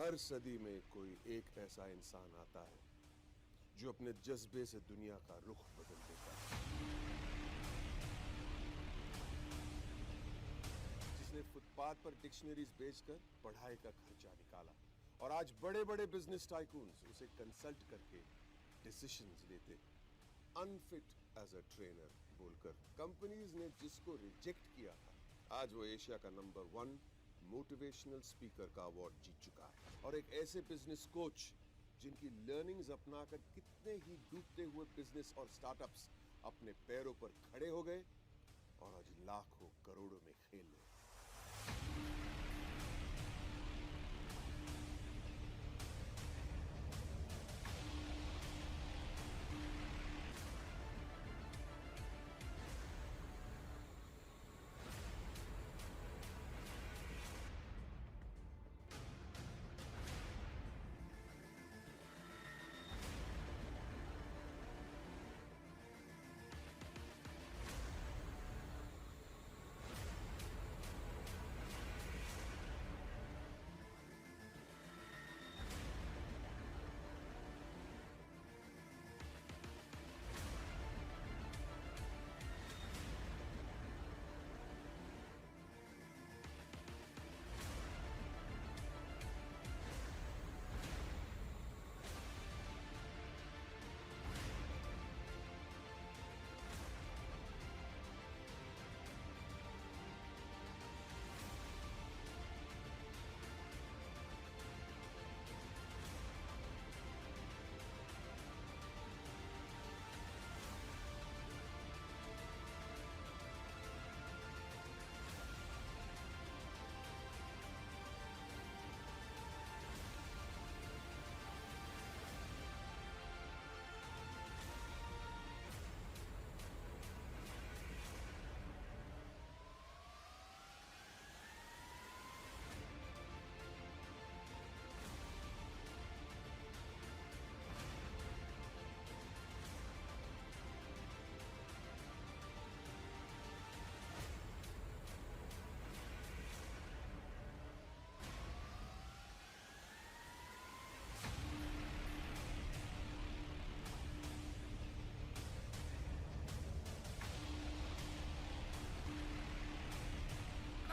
हर सदी में कोई एक ऐसा इंसान आता है जो अपने जज्बे से दुनिया का रुख बदल देता है, जिसने फुटपाथ पर डिक्शनरीज बेचकर पढ़ाई का खर्चा निकाला और आज बड़े बड़े बिजनेस टाइकून्स उसे कंसल्ट करके डिसीजंस लेते, अनफिट एज अ ट्रेनर बोलकर कंपनीज ने जिसको रिजेक्ट किया था, आज वो एशिया का नंबर 1 मोटिवेशनल स्पीकर का अवार्ड जीत चुका है। और एक ऐसे बिजनेस कोच जिनकी लर्निंग्स अपनाकर कितने ही डूबते हुए बिजनेस और स्टार्टअप्स अपने पैरों पर खड़े हो गए और आज लाखों करोड़ों में खेल रहे।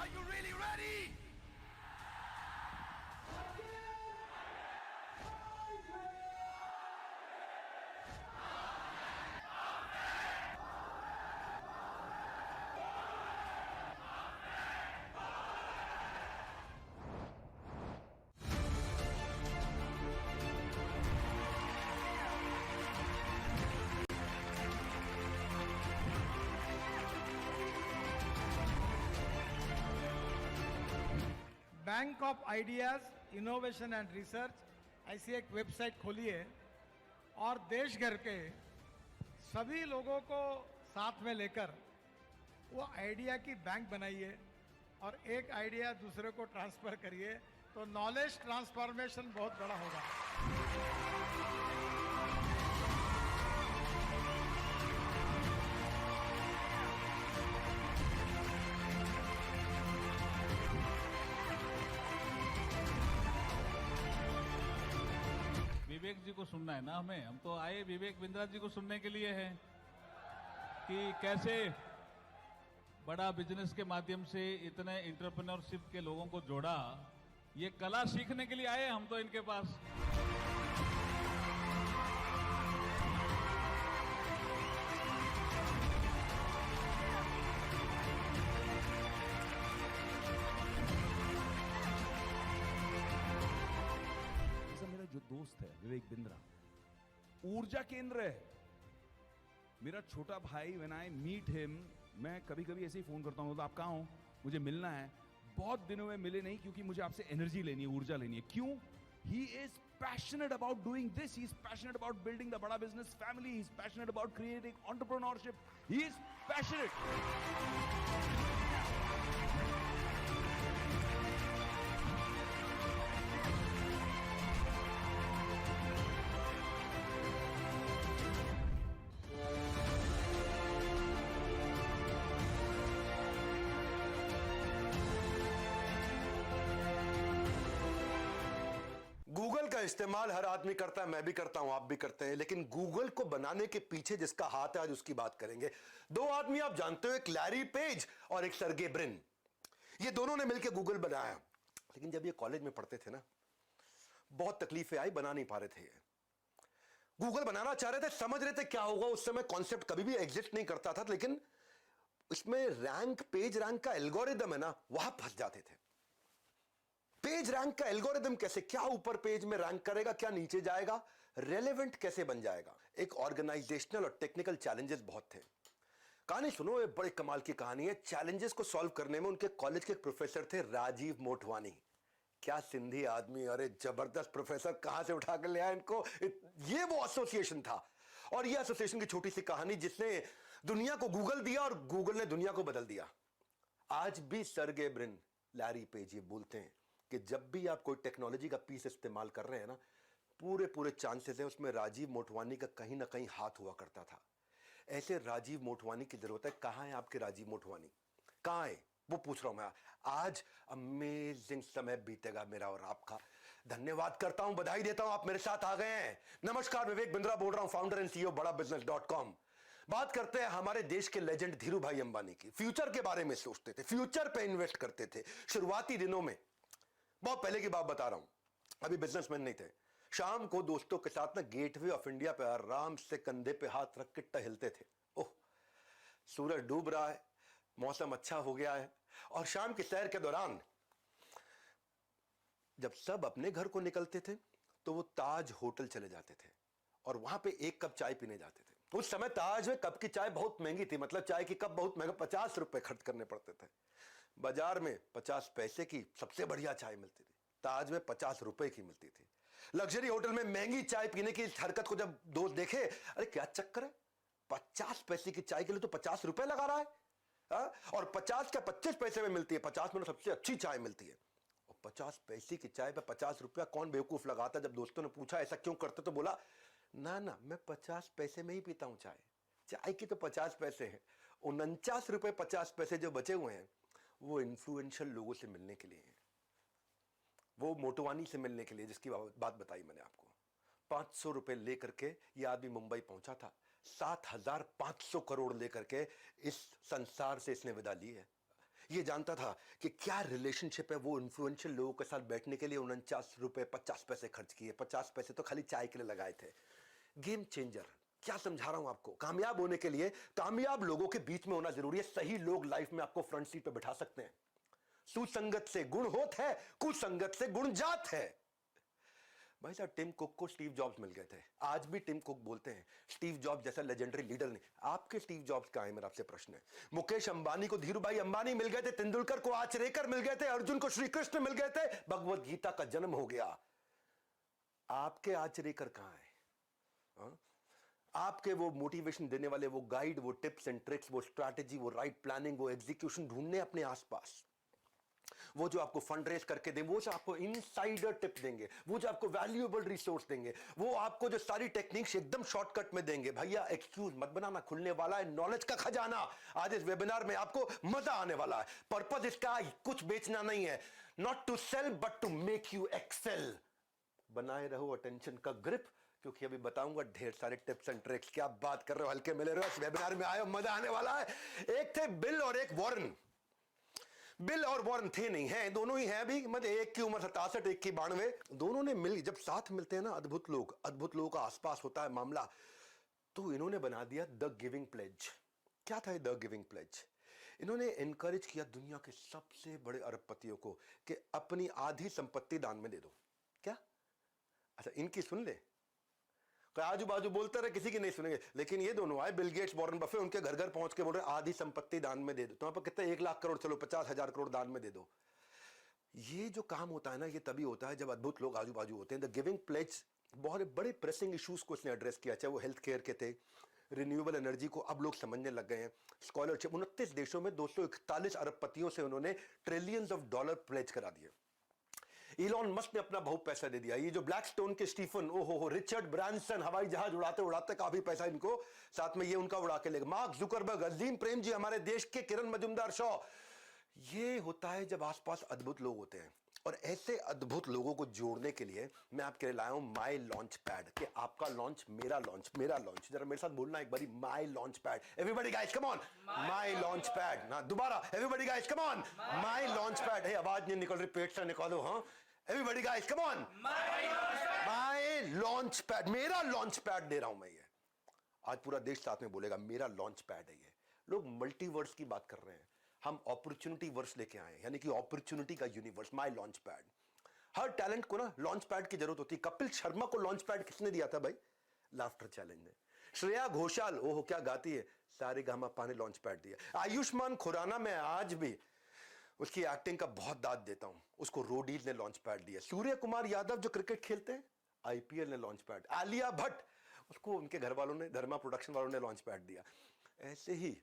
Are you really ready? Bank of ideas innovation and research ऐसी एक वेबसाइट खोली है और देश भर के सभी लोगों को साथ में लेकर वो आइडिया की बैंक बनाइए और एक आइडिया दूसरे को ट्रांसफर करिए तो नॉलेज ट्रांसफॉर्मेशन बहुत बड़ा होगा। विवेक जी को सुनना है ना हमें, हम तो आए विवेक बिंद्रा जी को सुनने के लिए हैं कि कैसे बड़ा बिजनेस के माध्यम से इतने एंटरप्रेन्योरशिप के लोगों को जोड़ा। ये कला सीखने के लिए आए हम तो इनके पास। जो दोस्त है विवेक बिंद्रा ऊर्जा केंद्र है, मेरा छोटा भाई। व्हेन आई मीट हिम, मैं कभी कभी ऐसे ही फोन करता हूं, तो आप कहां हो, मुझे मिलना है। बहुत दिनों में मिले नहीं क्योंकि मुझे आपसे एनर्जी लेनी है, ऊर्जा लेनी है। क्यों? He is passionate about doing this, he is passionate about building the बड़ा business family, he is passionate about creating entrepreneurship, he is passionate. इस्तेमाल हर आदमी करता है, मैं भी करता हूं, आप भी करते हैं, लेकिन गूगल को बनाने के पीछे जिसका हाथ है आज उसकी बात करेंगे। दो आदमी आप जानते हो, एक लैरी पेज और एक सर्गे ब्रिन। ये दोनों ने मिलकर गूगल बनाया, लेकिन जब ये कॉलेज में पढ़ते थे ना, बहुत तकलीफें आई, बना नहीं पा रहे थे। गूगल बनाना चाह रहे थे, समझ रहे थे क्या होगा, उस समय कॉन्सेप्ट कभी भी एग्जिस्ट नहीं करता था, लेकिन इसमें रैंक, पेज रैंक का एल्गोरिदम है ना, वहां फंस जाते थे। पेज रैंक का एल्गोरिदम कैसे, क्या ऊपर पेज में रैंक करेगा, क्या नीचे जाएगा, रेलेवेंट कैसे बन जाएगा। एक ऑर्गेनाइजेशनल और टेक्निकल चैलेंजेस बहुत थे। कहानी सुनो, ये बड़ी कमाल की कहानी है। चैलेंजेस को सॉल्व करने में उनके कॉलेज के एक प्रोफेसर थे, राजीव मोटवानी। क्या सिंधी आदमी, अरे जबरदस्त प्रोफेसर, कहां से उठा कर ले आया इनको। ये वो एसोसिएशन था, और ये एसोसिएशन की छोटी सी कहानी जिसने दुनिया को गूगल दिया और गूगल ने दुनिया को बदल दिया। आज भी सर्गे ब्रिन, लैरी पेज ये बोलते हैं कि जब भी आप कोई टेक्नोलॉजी का पीस इस्तेमाल कर रहे हैं ना, पूरे चांसेस है उसमें राजीव मोटवानी का कहीं ना कहीं हाथ हुआ करता था। ऐसे राजीव मोटवानी की जरूरत है। कहां है आपके राजीव मोटवानी, कहां है वो पूछ रहा हूं मैं। आज अमेजिंग समय बीतेगा मेरा और आपका। धन्यवाद करता हूं, बधाई देता हूं, आप मेरे साथ आ गए हैं। नमस्कार, विवेक बिंद्रा बोल रहा हूं, फाउंडर एंड सीईओ बड़ाबिजनेस.com। बात करते हैं हमारे देश के लेजेंड धीरू भाई अंबानी की। फ्यूचर के बारे में सोचते थे, फ्यूचर पे इन्वेस्ट करते थे। शुरुआती दिनों में, बहुत पहले की बात बता रहा हूं, अभी बिजनेसमैन नहीं थे। शाम को दोस्तों के साथ ना गेटवे ऑफ इंडिया पे आराम से कंधे पे हाथ रख के टहलते थे। ओह, सूरज डूब रहा है, मौसम अच्छा हो गया है, और शाम की सैर के दौरान जब सब अपने घर को निकलते थे तो वो ताज होटल चले जाते थे और वहां पे एक कप चाय पीने जाते थे। उस समय ताज में कप की चाय बहुत महंगी थी, मतलब चाय की कप बहुत महंगा, 50 रुपए खर्च करने पड़ते थे। बाजार में 50 पैसे की सबसे बढ़िया चाय मिलती थी, ताज में 50 रुपए की मिलती थी। लग्जरी होटल में महंगी चाय पीने की इस हरकत को जब दोस्त देखे, अरे क्या चक्कर है, 50 पैसे की चाय के लिए तो 50 रुपए लगा रहा है। और 50 क्या 25 पैसे में मिलती है, 50 में सबसे अच्छी चाय मिलती है। और 50 पैसे की चाय पे 50 रुपया कौन बेवकूफ लगाता। जब दोस्तों ने पूछा ऐसा क्यों करते, तो बोला ना ना, मैं 50 पैसे में ही पीता हूं चाय, चाय की तो 50 पैसे हैं। 49 रुपए 50 पैसे जो बचे हुए हैं वो इन्फ्लुएंशियल लोगों से मिलने के लिए हैं, वो मोटवानी से मिलने के लिए, जिसकी बात बताई मैंने आपको। 500 रुपए लेकर के ये आदमी मुंबई पहुंचा था। 7,500 करोड़ लेकर के इस संसार से इसने विदा ली है। ये जानता था कि क्या रिलेशनशिप है, वो इन्फ्लुएंशियल लोगों के साथ बैठने के लिए 49 रुपए 50 पैसे खर्च किए। 50 पैसे तो खाली चाय के लिए लगाए थे। गेम चेंजर, क्या समझा रहा हूं आपको। कामयाब होने के लिए कामयाब लोगों के बीच में होना जरूरी है। सही लोग लाइफ में आपको फ्रंट सीट पे बिठा सकते हैं। सुसंगत से गुण होत है, कुसंगत से गुण जात है। भाई साहब, टिम कुक को स्टीव जॉब्स मिल गए थे। आज भी टिम कुक बोलते हैं स्टीव जॉब्स जैसा लेजेंडरी लीडर नहीं। आपके स्टीव जॉब्स कहां है, मेरा आपसे प्रश्न है। मुकेश अंबानी को धीरू भाई अंबानी मिल गए थे, तेंदुलकर को आचरेकर मिल गए थे, अर्जुन को श्री कृष्ण मिल गए थे, भगवत गीता का जन्म हो गया। आपके आचरेकर कहां है? आपके वो मोटिवेशन देने वाले, वो गाइड, वो टिप्स एंड ट्रिक्स, वो स्ट्रैटेजी, वो राइट प्लानिंग, वो एग्जीक्यूशन ढूंढने अपने आसपास। वो जो आपको फंड रेज करके दें, वो जो आपको इनसाइडर टिप देंगे, वो जो आपको वैल्यूएबल रिसोर्स देंगे, वो आपको जो सारी टेक्निक्स एकदम शॉर्टकट में देंगे। भैया एक्सक्यूज मत बनाना, खुलने वाला है नॉलेज का खजाना। आज इस वेबिनार में आपको मजा आने वाला है। पर्पस इसका कुछ बेचना नहीं है, not to sell but to make you excel. बनाए रहो अटेंशन का ग्रिप, क्योंकि अभी बताऊंगा ढेर सारे टिप्स एंड ट्रिक्स। क्या बात कर रहे हो, हल्के मिले रहो, इस वेबिनार में आए, मजा आने वाला है। एक थे बिल और एक वॉरेन। बिल और वॉरेन थे नहीं, हैं, दोनों ही हैं अभी, मतलब एक की उम्र 67, एक की 92। दोनों ने मिल, जब साथ मिलते हैं ना, अद्भुत लोगों का आसपास होता है मामला। तो इन्होंने बना दिया द गिविंग प्लेज। क्या था द गिविंग प्लेज? इन्होंने एनकरेज किया दुनिया के सबसे बड़े अरबपतियों को कि अपनी आधी संपत्ति दान में दे दो। क्या? अच्छा, इनकी सुन ले, आजू बाजू बोलते रहे, किसी की नहीं सुनेंगे। लेकिन ये दोनों आए, बिल गेट्स, वॉरेन बफे, उनके घर घर पहुंच के बोल रहे आधी संपत्ति दान में दे दो। तो पर कितने 1 लाख करोड़, चलो 50,000 करोड़ दान में दे दो। ये जो काम होता है ना, ये तभी होता है जब अद्भुत लोग आजू बाजू होते हैं। द गिविंग प्लेज बहुत बड़े प्रेसिंग इश्यूज को इसने एड्रेस किया, चाहे वो हेल्थ केयर के थे, रिन्यूएबल एनर्जी को अब लोग समझने लग गए हैं, स्कॉलरशिप। 29 देशों में 241 अरबपतियों से उन्होंने ट्रिलियंस ऑफ डॉलर प्लेज करा दिए। इलॉन मस्क ने अपना बहुत पैसा दे दिया। ये जो ब्लैकस्टोन के स्टीफन, ओहो, रिचर्ड ब्रांसन, हवाई जहाज उड़ाते उड़ाते काफी पैसा इनको साथ में ये उनका उड़ा के लेगा। मार्क जुकरबर्ग, अजीम प्रेम जी, हमारे देश के किरण मजुमदार शॉ। ये होता है जब आसपास अद्भुत लोग होते हैं। और ऐसे अद्भुत लोगों को जोड़ने के लिए मैं आपके लिए लाया हूं माई लॉन्च पैड कि आपका लॉन्च मेरा लॉन्च मेरा लॉन्च। जरा मेरे साथ बोलना एक बारी, my launch pad. Everybody guys come on, my launch pad. ना दोबारा, everybody guys come on, my launch pad. है आवाज नहीं निकल रही, पेट से निकालो। हाँ, everybody guys come on, my launch pad. मेरा लॉन्च पैड दे रहा हूं मैं। ये आज पूरा देश साथ में बोलेगा मेरा लॉन्च पैड है ये। लोग मल्टीवर्स की बात कर रहे हैं, हम अपॉर्चुनिटी वर्स लेके आए हैं, यानी कि अपॉर्चुनिटी का universe, my launch pad. Her talent को ना लॉन्च पैड की जरूरत होती है। कपिल शर्मा को लॉन्च पैड किसने दिया था भाई? लाफ्टर चैलेंज ने। श्रेया घोषाल, ओहो क्या गाती है, सारेगामापा ने लॉन्च पैड दिया। आयुष्मान खुराना, मैं आज भी उसकी एक्टिंग का बहुत दाद देता हूं, उसको रोडीज ने लॉन्च पैड दिया। सूर्य कुमार यादव जो क्रिकेट खेलते हैं, आईपीएल ने लॉन्च पैड। आलिया भट्ट, उसको उनके घर वालों ने, धर्मा प्रोडक्शन वालों ने लॉन्च पैड दिया। ऐसे ही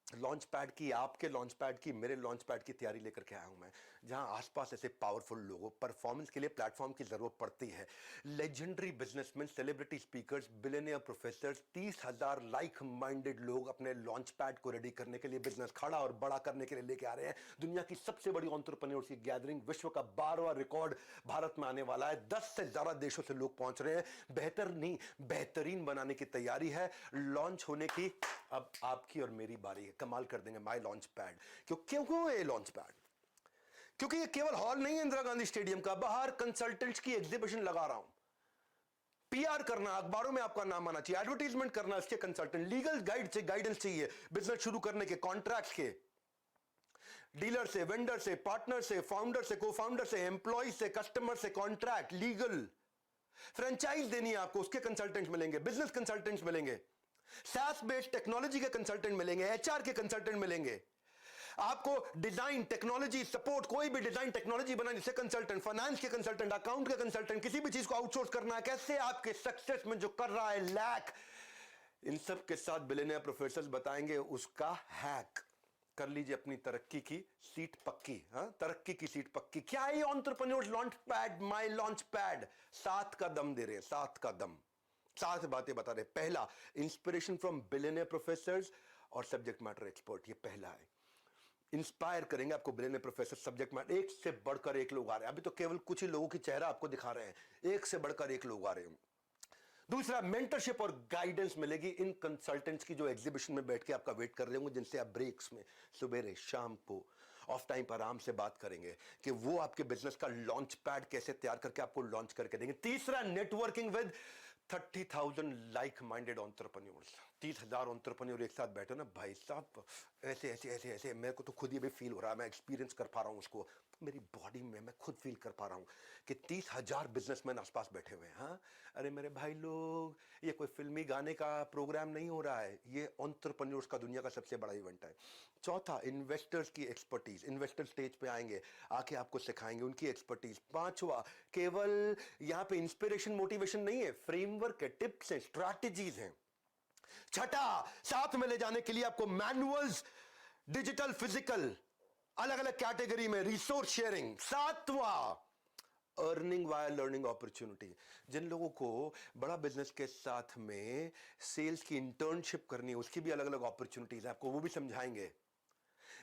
लॉन्च पैड की, आपके लॉन्च पैड की, मेरे लॉन्च पैड की तैयारी लेकर के आया हूं मैं, जहां आसपास ऐसे पावरफुल लोगों, परफॉर्मेंस के लिए प्लेटफॉर्म की जरूरत पड़ती है। Legendary businessman, celebrity speakers, billionaire professors, 30,000 like minded लोग अपने लॉन्च पैड को रेडी करने के लिए, बिजनेस खड़ा और बड़ा करने के लिए लेके आ रहे हैं। दुनिया की सबसे बड़ी एंटरप्रेन्योर्स की गैदरिंग, विश्व का 12वां रिकॉर्ड भारत में आने वाला है। 10 से ज्यादा देशों से लोग पहुंच रहे हैं। बेहतर नहीं, बेहतरीन बनाने की तैयारी है। लॉन्च होने की अब आपकी और मेरी बारी है। कमाल कर देंगे माई लॉन्च पैड। क्यों ये लॉन्च पैड? क्योंकि ये केवल हॉल नहीं है इंदिरा गांधी स्टेडियम का, बाहर कंसल्टेंट्स की एग्जीबिशन लगा रहा हूं। पीआर करना, अखबारों में आपका नाम आना चाहिए, एडवर्टाइजमेंट करना, इसके कंसल्टेंट, लीगल गाइडेंस चाहिए बिजनेस शुरू करने के, कॉन्ट्रैक्ट के, डीलर से, वेंडर से, पार्टनर से, फाउंडर से, को फाउंडर से, एम्प्लॉय से, कस्टमर से, कॉन्ट्रैक्ट, लीगल, फ्रेंचाइज देनी है आपको, उसके कंसल्टेंट्स मिलेंगे, बिजनेस कंसल्टेंट्स मिलेंगे, SaaS बेस्ड टेक्नोलॉजी के कंसल्टेंट मिलेंगे, HR के कंसल्टेंट मिलेंगे, आपको डिजाइन, टेक्नोलॉजी सपोर्ट, कोई भी डिजाइन टेक्नोलॉजी बनाने से कंसल्टेंट, फाइनेंस के कंसल्टेंट, अकाउंट के कंसल्टेंट, किसी भी चीज को आउटसोर्स करना है, कैसे आपके सक्सेस में जो कर रहा है लैक, इन सब के साथ बिलियनियर प्रोफेसर्स बताएंगे उसका हैक। कर लीजिए अपनी तरक्की की सीट पक्की। हाँ, तरक्की की सीट पक्की। क्या है ये entrepreneurs launch pad, my launch pad? 7 का दम दे रहे हैं, 7 का दम, 7 बातें बता रहे। पहला, इंस्पिरेशन फ्रॉम बिलियनियर प्रोफेसर्स और सब्जेक्ट मैटर एक्सपर्ट, ये पहला है। इंस्पायर करेंगे आपको बिलियनियर प्रोफेसर, सब्जेक्ट मैटर, एक से बढ़कर एक लोग आ रहे हैं। अभी तो केवल कुछ ही लोगों की चेहरा आपको दिखा रहे हैं, एक से बढ़कर एक लोग आ रहे हैं। दूसरा, मेंटरशिप और गाइडेंस मिलेगी इन कंसल्टेंट्स की जो एग्जीबिशन में बैठ के आपका वेट कर रहे होंगे, जिनसे आप ब्रेक्स में, सुबह शाम को, ऑफ टाइम पर आराम से बात करेंगे कि वो आपके बिजनेस का लॉन्च पैड कैसे तैयार करके आपको लॉन्च करके देंगे। तीसरा, networking with 30,000 like minded entrepreneurs. 30,000 entrepreneur एक साथ बैठे ना भाई साहब, ऐसे ऐसे ऐसे ऐसे, मेरे को तो खुद ये भी फील हो रहा है, मैं एक्सपीरियंस कर पा रहा हूँ उसको, मेरी बॉडी में मैं खुद फील कर पा रहा हूँ कि 30,000 बिजनेसमैन आसपास बैठे हुए हैं। हाँ, अरे मेरे भाई लोग, ये कोई फिल्मी गाने का प्रोग्राम नहीं हो रहा है, ये एंटरप्रेन्योर्स का दुनिया का सबसे बड़ा इवेंट है। चौथा, इन्वेस्टर्स की एक्सपर्टीज, इन्वेस्टर स्टेज पे आएंगे, आके आपको सिखाएंगे उनकी एक्सपर्टीज। पांचवा, केवल यहाँ पे इंस्पिरेशन मोटिवेशन नहीं है, फ्रेमवर्क है, टिप्स है, स्ट्रैटेजीज हैं। छठा, साथ में ले जाने के लिए आपको मैनुअल्स, डिजिटल, फिजिकल, अलग अलग कैटेगरी में रिसोर्स शेयरिंग। सातवां, अर्निंग वाया लर्निंग अपॉर्चुनिटी। जिन लोगों को बड़ा बिजनेस के साथ में सेल्स की इंटर्नशिप करनी है, उसकी भी अलग अलग अपॉर्चुनिटीज है, आपको वो भी समझाएंगे।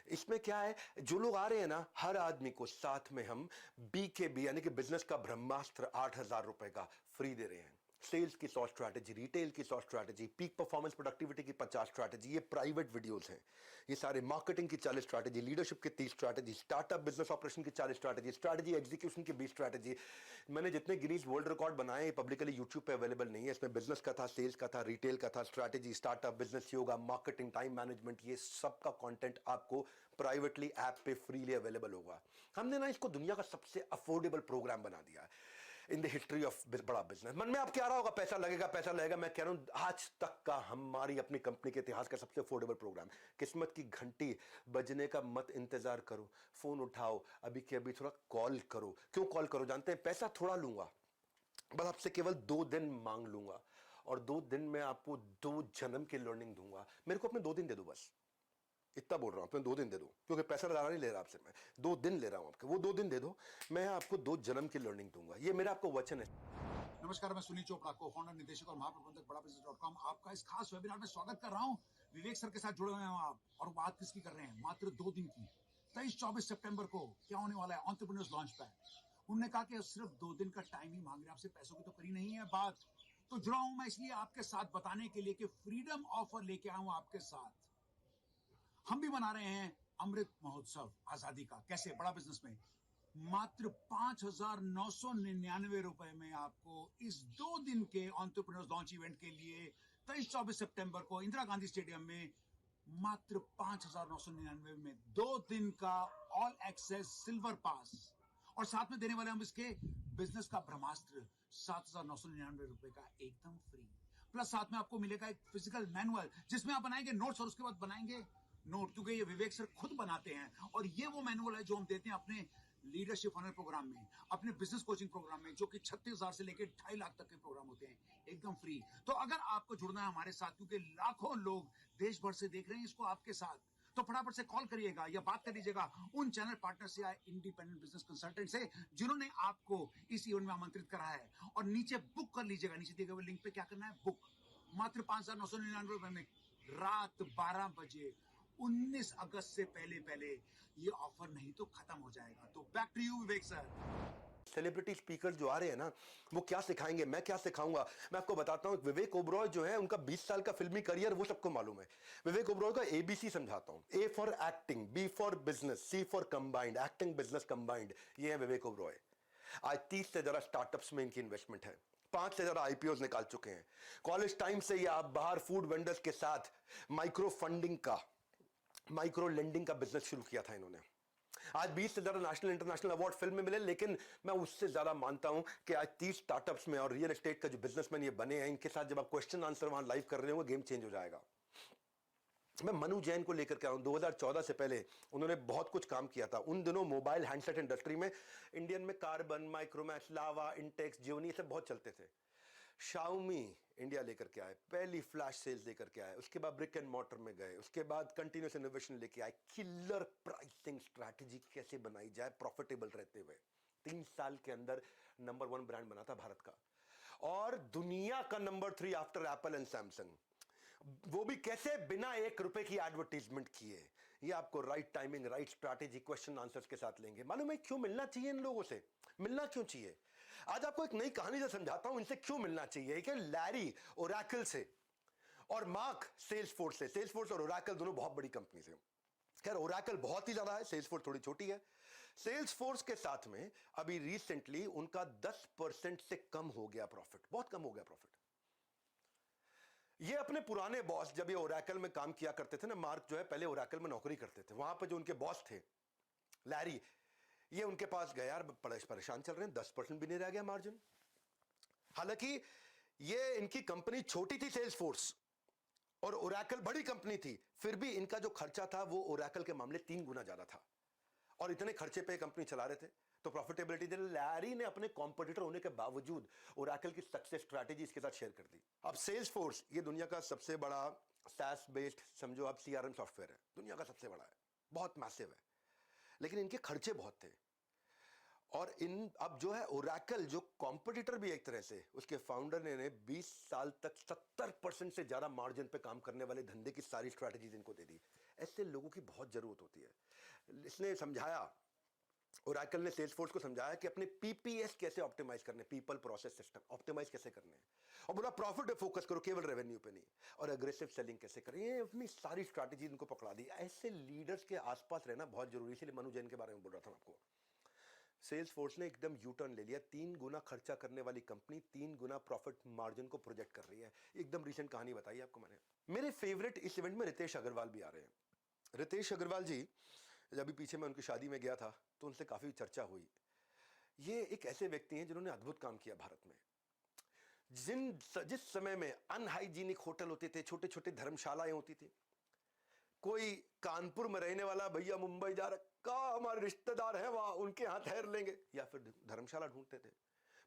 इसमें क्या है, जो लोग आ रहे हैं ना, हर आदमी को साथ में हम BKB यानी कि बिजनेस का ब्रह्मास्त्र 8,000 रुपए का फ्री दे रहे हैं। सेल्स की 100 स्ट्रैटेजी, रिटेल की 100 स्ट्रैटेजी, पीक परफॉर्मेंस प्रोडक्टिविटी की 50 स्ट्रैटेजी, ये प्राइवेट वीडियोस हैं। ये सारे मार्केटिंग की 40 स्ट्रैटेजी, लीडरशिप की 30 स्ट्रैटेजी, स्टार्टअप बिजनेस ऑपरेशन की 40 स्ट्रैटेजी, स्ट्रैटेजी एग्जीक्यूशन की 20 स्ट्रैटेजी। मैंने जितने गिनीज वर्ल्ड रिकॉर्ड बनाए हैं पब्लिकली यूट्यूब पे अवेलेबल नहीं है। इसमें बिजनेस का था, सेल्स का था, रिटेल का था, strategy, startup, business yoga, marketing, time management, ये सबका कंटेंट आपको प्राइवेटली ऐप पे फ्रीली अवेलेबल होगा। हमने ना इसको दुनिया का सबसे अफोर्डेबल प्रोग्राम बना दिया है इन द हिस्ट्री ऑफ बड़ा बिजनेस। मन में आपके आ रहा होगा पैसा लगेगा, पैसा लगेगा। मैं कह रहा हूं आज तक का हमारी अपनी कंपनी के इतिहास का सबसे अफोर्डेबल प्रोग्राम। किस्मत की घंटी बजने का मत इंतजार करो, फोन उठाओ, अभी के अभी थोड़ा कॉल करो। क्यों कॉल करो जानते हैं? पैसा थोड़ा लूंगा, बस आपसे केवल 2 दिन मांग लूंगा, और 2 दिन में आपको 2 जन्म की लर्निंग दूंगा। मेरे को अपने 2 दिन दे दो, बस इतना बोल रहा हूं, तुम्हें 2 दिन दे दो, क्योंकि पैसा लगाना नहीं ले रहा आपसे मैं, 2 दिन ले रहा हूं आपके। वो 2 दिन दे दो, मैं आपको 2 जन्म की लर्निंग दूंगा। ये मेरा आपको वचन है। नमस्कार, मैं सुनील चोपड़ा, को फाउंडर, निदेशक और महाप्रबंधक बड़ा बिजनेस.com आपका इस खास वेबिनार में स्वागत कर रहा हूं। विवेक सर के साथ जुड़े हुए हैं आप, और बात किसकी कर रहे हैं? मात्र 2 दिन की। 23-24 सितंबर को क्या होने वाला है एंटरप्रेन्योर्स लॉन्च पैड। उन्होंने कहा कि सिर्फ 2 दिन का टाइम ही मांग रहे हैं आपसे, पैसों की तो करी नहीं है बात। तो जुड़ा हूं मैं इसलिए आपके साथ बताने के लिए कि फ्रीडम ऑफर लेके आया हूं आपके साथ। हम भी मना रहे हैं अमृत महोत्सव आजादी का। कैसे? बड़ा बिजनेस में मात्र 5,999 रुपए में आपको इस 2 दिन के एंटरप्रेन्योर्स लॉन्च इवेंट के लिए 23-24 सितंबर को इंदिरा गांधी स्टेडियम में मात्र 5,999 में 2 दिन का ऑल एक्सेस सिल्वर पास, और साथ में देने वाले हम इसके बिजनेस का ब्रह्मास्त्र 7,999 रुपए का एकदम फ्री। प्लस साथ में आपको मिलेगा एक फिजिकल मैनुअल जिसमें आप बनाएंगे नोट्स और उसके बाद बनाएंगे नोट, क्योंकि ये विवेक सर खुद बनाते हैं। और ये वो मैनुअल है जो हम देते हैं अपने लीडरशिप ऑनर प्रोग्राम में, अपने बिजनेस कोचिंग प्रोग्राम में, जो कि 36,000 से लेकर 2.5 लाख तक के प्रोग्राम होते हैं एकदम फ्री। तो अगर आपको जुड़ना है हमारे साथ, क्योंकि लाखों लोग देश भर से देख रहे हैं इसको आपके साथ, तो फटाफट से कॉल करिएगा या बात कर लीजिएगा उन चैनल पार्टनर से या इंडिपेंडेंट बिजनेस कंसल्टेंट से जिन्होंने आपको इस इवेंट में आमंत्रित करा है, और नीचे बुक कर लीजिएगा। नीचे दिए गए लिंक पे क्या करना है, बुक। मात्र 5,999 रुपए में रात 12 बजे 19 अगस्त से पहले पहले ये ऑफर नहीं तो खत्म हो जाएगा। तो back to you Vivek sir. Celebrity speaker जो आ रहे हैं ना, वो क्या सिखाएंगे, मैं क्या सिखाऊंगा, मैं आपको बताता हूं। विवेक ओबरॉय जो है, उनका 20 साल का फिल्मी करियर वो सबको मालूम है। विवेक ओबरॉय का ABC समझाता हूं। A for acting, B for business, C for combined, acting business combined, ये है विवेक ओबरॉय। आज 30 से ज्यादा स्टार्टअप्स में इनकी इन्वेस्टमेंट है, 5 से ज्यादा IPOs निकाल चुके हैं। कॉलेज टाइम से ये आप बाहर फूड वेंडर्स के साथ माइक्रो फंडिंग का, माइक्रो लेंडिंग का बिजनेस शुरू किया था इन्होंने। आज 20 से ज्यादा नेशनल इंटरनेशनल अवार्ड फिल्म में मिले, लेकिन मैं उससे ज्यादा मानता हूं कि आज 30 स्टार्टअप्स में और रियल एस्टेट का जो बिजनेसमैन ये बने हैं, इनके साथ जब आप क्वेश्चन आंसर वहां लाइव कर रहे होंगे, गेम चेंज हो जाएगा। मैं मनु जैन को लेकर के आया हूं। 2014 से पहले उन्होंने बहुत कुछ काम किया था। उन दिनों मोबाइल हैंडसेट इंडस्ट्री में इंडियन में कार्बन, माइक्रोमैक्स, लावा, इंटेक्स, जियोनी सब बहुत चलते थे। शाओमी इंडिया लेकर के आए, पहली फ्लैश सेल्स लेकर के आए, उसके बाद ब्रिक एंड मॉर्टर में गए, उसके बाद कंटिन्यूस इनोवेशन लेके आए, किलर प्राइसिंग स्ट्रैटेजी कैसे बनाई जाए प्रॉफिटेबल रहते हुए। 3 साल के अंदर नंबर 1 ब्रांड बना था भारत का, और दुनिया का number 3 after Apple and Samsung. वो भी कैसे? बिना 1 रुपए की एडवर्टीजमेंट किए। ये आपको right timing, right strategy, question answers के साथ लेंगे। मालूम है क्यों मिलना चाहिए इन लोगों से? मिलना क्यों चाहिए? आज आपको एक नई कहानी से समझाता हूं इनसे क्यों मिलना चाहिए। कि लैरी ओरेकल से और मार्क सेल्सफोर्स से। सेल्सफोर्स और ओरेकल दोनों बहुत बड़ी कंपनी से। खैर ओरेकल बहुत ही ज्यादा है, सेल्सफोर्स थोड़ी छोटी है। सेल्सफोर्स के साथ में अभी रिसेंटली उनका 10% से कम हो गया प्रॉफिट, बहुत कम हो गया प्रॉफिट। ये अपने पुराने बॉस, जब ये ओरेकल में काम किया करते थे ना, मार्क जो है पहले ओरेकल में नौकरी करते थे, वहां पर जो उनके बॉस थे लैरी, ये उनके पास गया, यार परेशान चल रहे हैं, 10% भी नहीं रह गया मार्जिन। हालांकि ये इनकी कंपनी छोटी थी सेल्सफोर्स, और ओरेकल बड़ी कंपनी थी, फिर भी इनका जो खर्चा था वो ओरेकल के मामले 3 गुना ज्यादा था, और इतने खर्चे पे कंपनी चला रहे थे। तो प्रॉफिटेबिलिटी दे, लैरी ने अपने कॉम्पिटिटर होने के बावजूद ओरेकल की सक्सेस स्ट्रैटेजी इसके साथ शेयर कर दी। अब सेल्सफोर्स ये दुनिया का सबसे बड़ा SaaS बेस्ड, समझो आप, CRM सॉफ्टवेयर है, दुनिया का सबसे बड़ा है, बहुत मैसिव है, लेकिन इनके खर्चे बहुत थे। और इन अब जो है ओरेकल, जो कॉम्पिटिटर भी एक तरह से, उसके फाउंडर ने 20 साल तक 70% से ज्यादा मार्जिन पे काम करने वाले धंधे की सारी स्ट्रैटेजीज इनको दे दी। ऐसे लोगों की बहुत जरूरत होती है। इसने समझाया, ओरेकल ने सेल्सफोर्स को समझाया कि अपने PPS कैसे ऑप्टिमाइज करने, पीपल प्रोसेस सिस्टम ऑप्टिमाइज कैसे करने हैं, और बोला प्रॉफिट पे फोकस करो, केवल रेवेन्यू पे नहीं, और एग्रेसिव सेलिंग कैसे करें। ये अपनी सारी स्ट्रैटेजी इनको पकड़ा दी। ऐसे लीडर्स के आसपास रहना बहुत जरूरी है, इसलिए मनु जैन के बारे में बोल रहा था मैं आपको। सेल्सफोर्स ने एकदम यू टर्न ले लिया, 3 गुना खर्चा करने वाली कंपनी 3 गुना प्रॉफिट मार्जिन को प्रोजेक्ट कर रही है। एकदम रिसेंट कहानी बताई आपको मैंने। मेरे फेवरेट इस इवेंट में रितेश अग्रवाल भी आ रहे हैं। रितेश अग्रवाल जी, जब भी पीछे मैं उनकी शादी में गया था तो उनसे काफी चर्चा हुई। ये एक ऐसे व्यक्ति हैं जिन्होंने अद्भुत काम किया भारत में। जिस समय में अनहाइजीनिक होटल होते थे, छोटे छोटे धर्मशालाएं होती थी, कोई कानपुर में रहने वाला भैया मुंबई जा रखा, हमारे रिश्तेदार हैं वहां, उनके यहां ठहर लेंगे, या फिर धर्मशाला ढूंढते थे।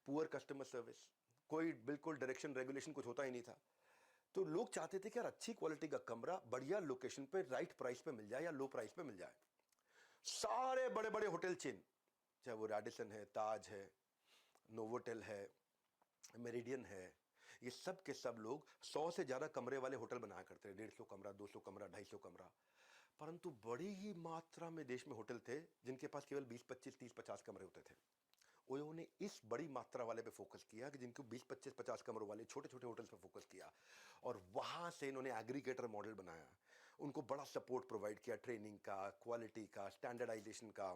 पुअर कस्टमर सर्विस, कोई बिल्कुल डायरेक्शन रेगुलेशन कुछ होता ही नहीं था। तो लोग चाहते थे कि यार अच्छी क्वालिटी का कमरा बढ़िया लोकेशन पे राइट प्राइस पे मिल जाए या लो प्राइस पे मिल जाए। सारे बड़े बड़े होटल चेन, चाहे वो रेडिसन है, ताज है, नोवोटेल है, मेरिडियन है, ये सब के सब लोग 100 से ज्यादा कमरे वाले होटल बनाया करते हैं। 150 कमरा, 200 कमरा, 250 कमरा। परंतु बड़ी ही मात्रा में देश में होटल थे जिनके पास केवल 20, 25, 30, 50 कमरे होते थे। ओयो ने इस बड़ी मात्रा वाले पे फोकस किया कि जिनको 20, 25, 50 कमरों वाले छोटे छोटे होटल्स पे फोकस किया, और वहां से इन्होंने एग्रीगेटर मॉडल बनाया। उनको बड़ा सपोर्ट प्रोवाइड किया, ट्रेनिंग का, क्वालिटी का, स्टैंडर्डाइजेशन का।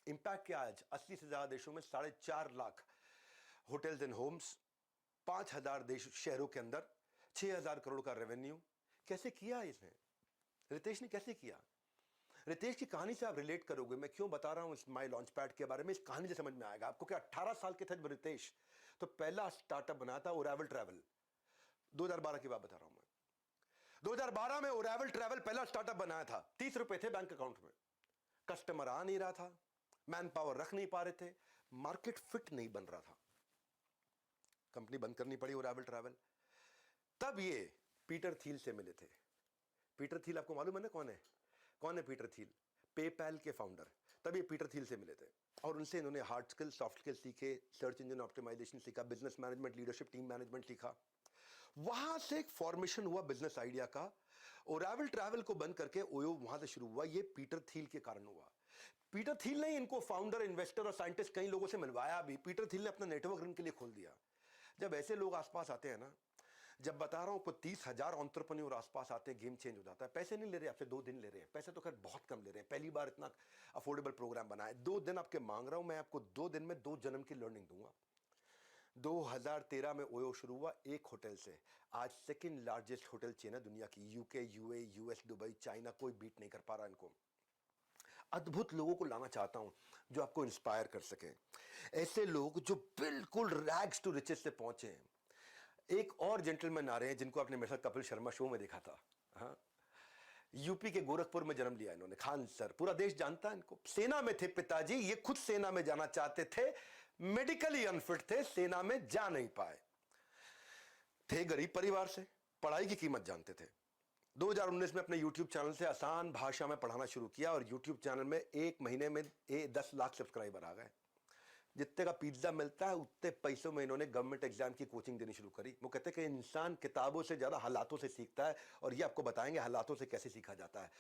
इंपैक्ट क्या, आज 80 से ज्यादा देशों में 4.5 लाख होटल्स एंड होम्स, 5,000 देश शहरों के अंदर, 6,000 करोड़ का रेवेन्यू। कैसे किया इसने? रितेश ने कैसे किया? रितेश की कहानी से आप रिलेट करोगे। मैं क्यों बता रहा हूं इस माई लॉन्च पैड के बारे में, इस कहानी से समझ में आएगा आपको कि 18 साल के थे जब रितेश तो पहला स्टार्टअप बनाया था ओरावल ट्रैवल। 2012 की बात बता रहा हूं मैं। 2012 में ओरावल ट्रैवल पहला स्टार्टअप बनाया था। 30 रुपए थे बैंक अकाउंट में, कस्टमर आ नहीं रहा था, मैन पावर रख नहीं पा रहे थे, मार्केट फिट नहीं बन रहा था, कंपनी बंद करनी पड़ी ओरावल ट्रैवल। तब ये पीटर थिल से मिले थे। पीटर थिल आपको मालूम है ना कौन है? कौन है पीटर थिल? पेपैल के फाउंडर। तब ये पीटर थिल से मिले थे और उनसे इन्होंने हार्ड स्किल, सॉफ्ट स्किल सीखे, सर्च इंजन ऑप्टिमाइजेशन सीखा, business management, leadership, team management सीखा। वहां से एक फॉर्मेशन हुआ बिजनेस आइडिया का। ओरावल ट्रैवल को बंद करके ओयो वहां से शुरू हुआ। ये पीटर थिल के कारण हुआ। पीटर थिल ने इनको फाउंडर, इन्वेस्टर और साइंटिस्ट कई लोगों से मिलवाया भी। पीटर थिल ने अपना नेटवर्क इनके लिए खोल दिया। जब ऐसे लोग आसपास आते हैं ना, जब बता रहा हूं को 30,000 एंटरप्रेन्योर आसपास आते हैं, गेम चेंज हो जाता है। पैसे नहीं ले रहे आपसे, 2 दिन ले रहे हैं। पैसे तो खैर बहुत कम ले रहे हैं, पहली बार इतना अफोर्डेबल प्रोग्राम बना है। 2 दिन आपके मांग रहा हूं मैं, आपको 2 दिन में 2 जन्म की लर्निंग दूंगा। 2013 में ओयो शुरू हुआ एक होटल से। आज सेकंड लार्जेस्ट होटल चेन है दुनिया की। UK, UAE, US, Dubai, China, कोई बीट नहीं कर पा रहा इनको। अद्भुत लोगों को लाना चाहता हूं जो आपको इंस्पायर कर सके। ऐसे लोग जो बिल्कुल रैग्स टू रिचेस से पहुंचे हैं। एक और जेंटलमैन आ रहे हैं जिनको आपने मेरे साथ कपिल शर्मा शो में देखा था। हाँ, यूपी के गोरखपुर में जन्म लिया इन्होंने। खान सर, पूरा देश जानता है इनको। सेना में थे पिताजी, ये खुद सेना में जाना चाहते थे, मेडिकली अनफिट थे, सेना में जा नहीं पाए। थे गरीब परिवार से, पढ़ाई की कीमत जानते थे। 2019 में अपने YouTube चैनल से आसान भाषा में पढ़ाना शुरू किया और YouTube चैनल में 1 महीने में 10 लाख सब्सक्राइबर आ गए। जितने का पिज्जा मिलता है उतने पैसों में इन्होंने गवर्नमेंट एग्जाम की कोचिंग देनी शुरू करी। वो कहते हैं कि इंसान किताबों से ज्यादा हालातों से सीखता है, और ये आपको बताएंगे हालातों से कैसे सीखा जाता है।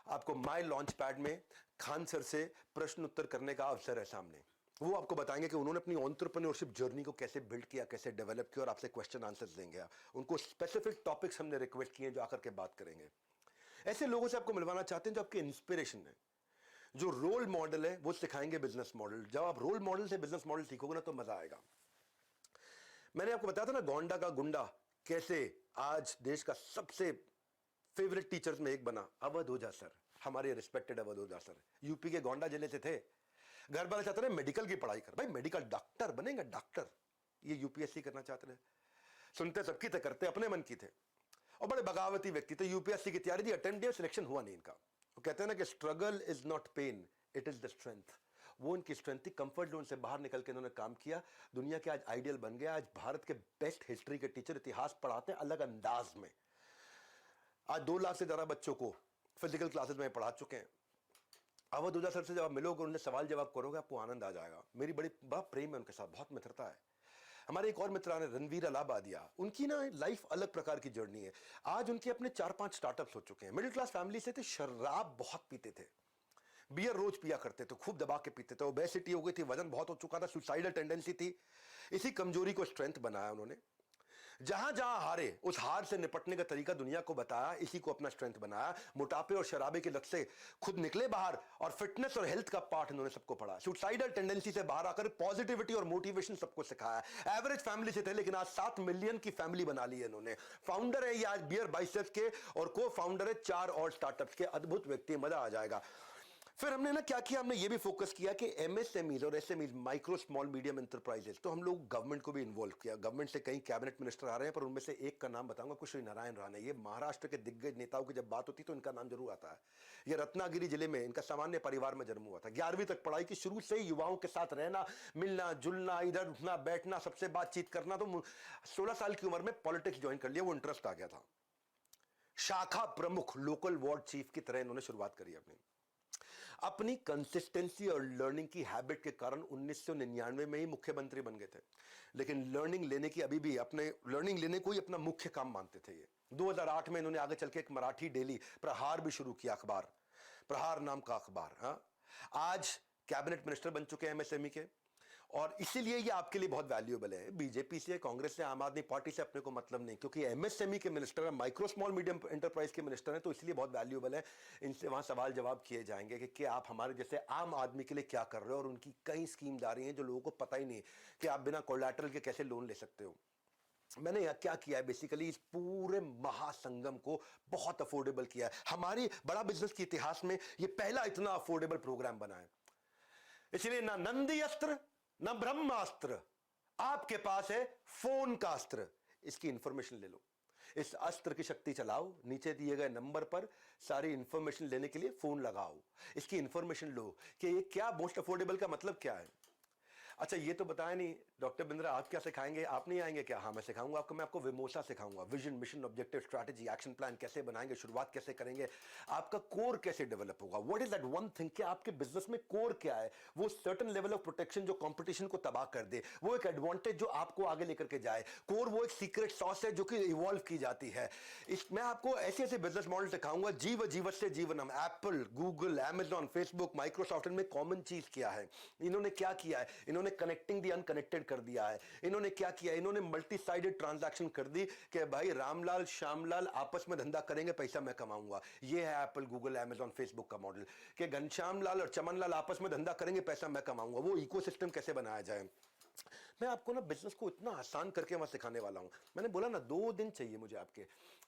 आपको माई लॉन्च पैड में खान सर से प्रश्न उत्तर करने का अवसर है सामने। वो आपको बताएंगे कि उन्होंने अपनी एंटरप्रेन्योरशिप जर्नी को कैसे बिल्ड किया, कैसे डेवलप किया, और आपसे क्वेश्चन आंसर्स देंगे। उनको स्पेसिफिक टॉपिक्स हमने रिक्वेस्ट किए जो आकर के बात करेंगे। ऐसे लोगों से आपको मिलवाना चाहते हैं जो आपके इंस्पिरेशन है, जो रोल मॉडल है। वो सिखाएंगे बिजनेस मॉडल। जब आप रोल मॉडल से बिजनेस मॉडल सीखोगे ना तो मजा आएगा। मैंने आपको बताया था ना गोंडा का गुंडा कैसे आज देश का सबसे फेवरेट टीचर्स में एक बना। अवध ओझा सर, हमारे रिस्पेक्टेड अवध ओझा सर, यूपी के गोंडा जिले से थे। घर वाले चाहते थे मेडिकल की पढ़ाई कर, भाई मेडिकल डॉक्टर बनेगा, डॉक्टर। ये यूपीएससी करना चाहते थे। सुनते सबकी थे, करते अपने मन की थे, और बड़े बगावती व्यक्ति थे। यूपीएससी की तैयारी थी, अटेम्प्ट दिया, सिलेक्शन हुआ नहीं इनका। वो कहते हैं ना कि struggle is not pain, it is the strength. वो इनकी स्ट्रेंथ थी। कंफर्ट जोन से बाहर निकल के इन्होंने काम किया। दुनिया के आज आइडियल बन गया। आज भारत के बेस्ट हिस्ट्री के टीचर, इतिहास पढ़ाते हैं अलग अंदाज में। आज 2 लाख से ज्यादा बच्चों को फिजिकल क्लासेस में पढ़ा चुके हैं। अवध ओझा सर से जब आप मिलोगे, उनसे सवाल जवाब करोगे, आपको आनंद आ जाएगा। मेरी बड़ा प्रेम है उनके साथ, बहुत मित्रता है। हमारे एक और मित्र आने, रणवीर अलाहाबादिया, उनकी ना लाइफ अलग प्रकार की जर्नी है। आज उनके अपने 4-5 स्टार्टअप्स हो चुके हैं। मिडिल क्लास फैमिली से थे, शराब बहुत पीते थे, बियर रोज पिया करते थे, खूब दबा के पीते थे। ओबेसिटी हो गई थी, वजन बहुत हो चुका था, सुसाइडल टेंडेंसी थी। इसी कमजोरी को स्ट्रेंथ बनाया उन्होंने। जहां जहां हारे, उस हार से निपटने का तरीका दुनिया को बताया, इसी को अपना स्ट्रेंथ बनाया। मोटापे और शराबे की लत से खुद निकले बाहर, और फिटनेस और हेल्थ का पाठ इन्होंने सबको पढ़ा। सुसाइडल टेंडेंसी से बाहर आकर पॉजिटिविटी और मोटिवेशन सबको सिखाया। एवरेज फैमिली से थे, लेकिन आज 7 मिलियन की फैमिली बना ली है इन्होंने। फाउंडर है ये आज बियर बाइसेप्स के, और को फाउंडर है 4 और स्टार्टअप्स के। अद्भुत व्यक्ति, मजा आ जाएगा। फिर हमने ना क्या किया, हमने ये भी फोकस किया कि एमएसएमईज और SMEs, micro small medium enterprises, तो हम लोग गवर्नमेंट को भी इन्वॉल्व किया। गवर्नमेंट से कई कैबिनेट मिनिस्टर आ रहे हैं, पर उनमें से एक का नाम बताऊंगा, कुछ श्री नारायण राणे। ये महाराष्ट्र के दिग्गज नेताओं की जब बात होती तो इनका नाम जरूर आता है। ये रत्नागिरी जिले में, इनका सामान्य परिवार में जन्म हुआ था। 11वीं तक पढ़ाई की, शुरू से ही युवाओं के साथ रहना, मिलना जुलना, इधर उठना बैठना, सबसे बातचीत करना। तो 16 साल की उम्र में पॉलिटिक्स ज्वाइन कर लिया, वो इंटरेस्ट आ गया था। शाखा प्रमुख, लोकल वार्ड चीफ की तरह इन्होंने शुरुआत करी अपनी। अपनी कंसिस्टेंसी और लर्निंग की हैबिट के कारण 1999 में ही मुख्यमंत्री बन गए थे, लेकिन लर्निंग लेने की अभी भी अपने लर्निंग लेने को ही अपना मुख्य काम मानते थे। ये 2008 में इन्होंने आगे चल के एक मराठी डेली प्रहार भी शुरू किया, अखबार प्रहार नाम का अखबार। हाँ, आज कैबिनेट मिनिस्टर बन चुके हैं एमएसएमई के, और इसीलिए ये आपके लिए बहुत वैल्यूएबल है। बीजेपी से, कांग्रेस से, आम आदमी पार्टी से अपने को मतलब नहीं, क्योंकि एमएसएमई के मिनिस्टर है, माइक्रो स्मॉल मीडियम एंटरप्राइज के मिनिस्टर हैं, तो इसलिए बहुत वैल्यूएबल है। इनसे वहां सवाल जवाब किए जाएंगे कि आप हमारे जैसे आम आदमी के लिए क्या कर रहे हो, और उनकी कई स्कीम जा रही हैं जो लोगों को पता ही नहीं कि आप बिना कोलैटरल के कैसे लोन ले सकते हो। मैंने यह क्या किया है, बेसिकली इस पूरे महासंगम को बहुत अफोर्डेबल किया है। हमारी बड़ा बिजनेस के इतिहास में यह पहला इतना अफोर्डेबल प्रोग्राम बना है। इसलिए ना नंदी अस्त्र ना ब्रह्मास्त्र, आपके पास है फोन का अस्त्र। इसकी इंफॉर्मेशन ले लो, इस अस्त्र की शक्ति चलाओ, नीचे दिए गए नंबर पर सारी इंफॉर्मेशन लेने के लिए फोन लगाओ, इसकी इंफॉर्मेशन लो कि ये क्या मोस्ट अफोर्डेबल का मतलब क्या है। अच्छा, ये तो बताया नहीं डॉक्टर बिंद्रा, आप क्या सिखाएंगे? आप नहीं आएंगे क्या? हाँ, मैं सिखाऊंगा आपको। मैं आपको विमोसा सिखाऊंगा, vision, mission, objective, strategy, action plan कैसे बनाएंगे, शुरुआत कैसे करेंगे, आपका कोर कैसे डेवलप होगा। What is that one thing कि आपके बिजनेस में कोर क्या है, वो सर्टेन लेवल ऑफ प्रोटेक्शन जो कंपटीशन को तबाह कर दे, वो एक एडवांटेज जो आपको आगे लेकर के जाए। कोर वो एक सीक्रेट सॉस है जो कि इवॉल्व की जाती है। मैं आपको ऐसे ऐसे बिजनेस मॉडल सिखाऊंगा, जीव से जीवनम। Apple, Google, Amazon, Facebook, Microsoft, इनमें कॉमन चीज क्या है? इन्होंने क्या किया है? इन्होंने कनेक्टिंग दी अनकनेक्टेड कर दिया है। इन्होंने क्या किया? इन्होंने मल्टी साइडेड ट्रांजैक्शन कर दी कि भाई रामलाल श्यामलाल आपस में धंधा करेंगे, पैसा मैं कमाऊंगा। ये है एप्पल, गूगल, अमेजॉन, फेसबुक का मॉडल कि घनश्यामलाल और चमनलाल आपस में धंधा करेंगे, पैसा मैं कमाऊंगा। वो इकोसिस्टम कैसे बनाया जाए। मैं आपको ना बिजनेस को इतना आसान करके वहां सिखाने वाला हूं। मैंने बोला ना 2 दिन चाहिए मुझे आपके,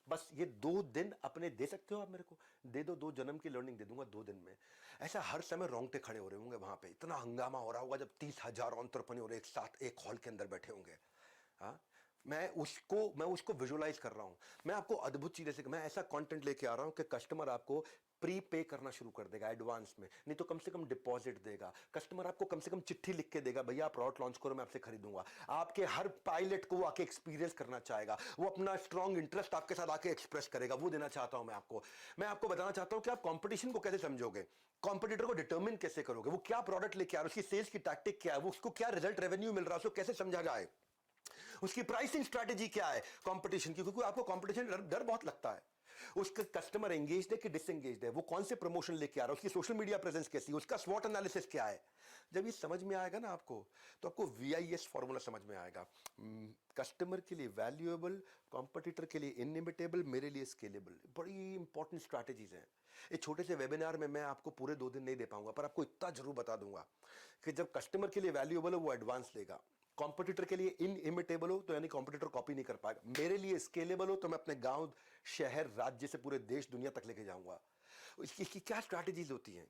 बस ये 2 दिन अपने दे सकते हो आप मेरे को? दे दो, 2 जन्म की लर्निंग दे दूंगा 2 दिन में। ऐसा हर समय रोंगटे खड़े हो रहे होंगे वहां पे, इतना हंगामा हो रहा होगा जब 30,000 एंटरप्रेन्योर एक साथ एक हॉल के अंदर बैठे होंगे। हाँ, मैं उसको विजुअलाइज कर रहा हूं। मैं आपको अद्भुत चीजें से, मैं ऐसा कंटेंट लेके आ रहा हूं कि कस्टमर आपको प्री पे करना शुरू कर देगा एडवांस में, नहीं तो कम से कम डिपॉजिट देगा। कस्टमर आपको कम से कम चिट्ठी लिख के देगा, भैया आप प्रोडक्ट लॉन्च करो, मैं आपसे खरीदूंगा। आपके हर पायलट को वो आके एक्सपीरियंस करना चाहेगा, वो अपना स्ट्रॉन्ग इंटरेस्ट आपके साथ आके एक्सप्रेस करेगा। वो देना चाहता हूं मैं आपको बताना चाहता हूं कि आप कंपटीशन को कैसे समझोगे, कॉम्पिटिटर को डिटर्मिन कैसे करोगे, वो क्या प्रोडक्ट लेके आ रहा है, उसकी सेल्स की टैक्टिक क्या है, वो उसको क्या रिजल्ट रेवेन्यू मिल रहा है, उसको कैसे समझा जाए, उसकी प्राइसिंग स्ट्रैटेजी क्या है कंपटीशन की, क्योंकि आपको कंपटीशन डर बहुत लगता है। उसका कस्टमर एंगेज्ड है कि डिसएंगेज्ड है, वो कौन से प्रमोशन लेके आ रहा है, उसकी सोशल मीडिया प्रेजेंस कैसी है, उसका स्वॉट एनालिसिस क्या है। जब ये समझ में आएगा ना आपको, तो आपको VIS फॉर्मूला समझ में आएगा। कस्टमर के लिए वैल्यूएबल, कॉम्पिटिटर के लिए इनइमिटेबल, मेरे लिए स्केलेबल। बड़ी इंपॉर्टेंट स्ट्रैटेजीज हैं। एक छोटे से वेबिनार में मैं आपको पूरे 2 दिन नहीं दे पाऊंगा, पर आपको इतना जरूर बता दूंगा कि जब कस्टमर के लिए वैल्यूएबल हो वो एडवांस लेगा, कॉम्पिटिटर के लिए इनइमिटेबल हो तो यानी कॉम्पिटिटर कॉपी नहीं कर पाएगा, मेरे लिए स्केलेबल हो तो मैं अपने गांव, शहर, राज्य से पूरे देश, दुनिया तक लेके जाऊंगा। इसकी क्या स्ट्रैटेजीज होती हैं?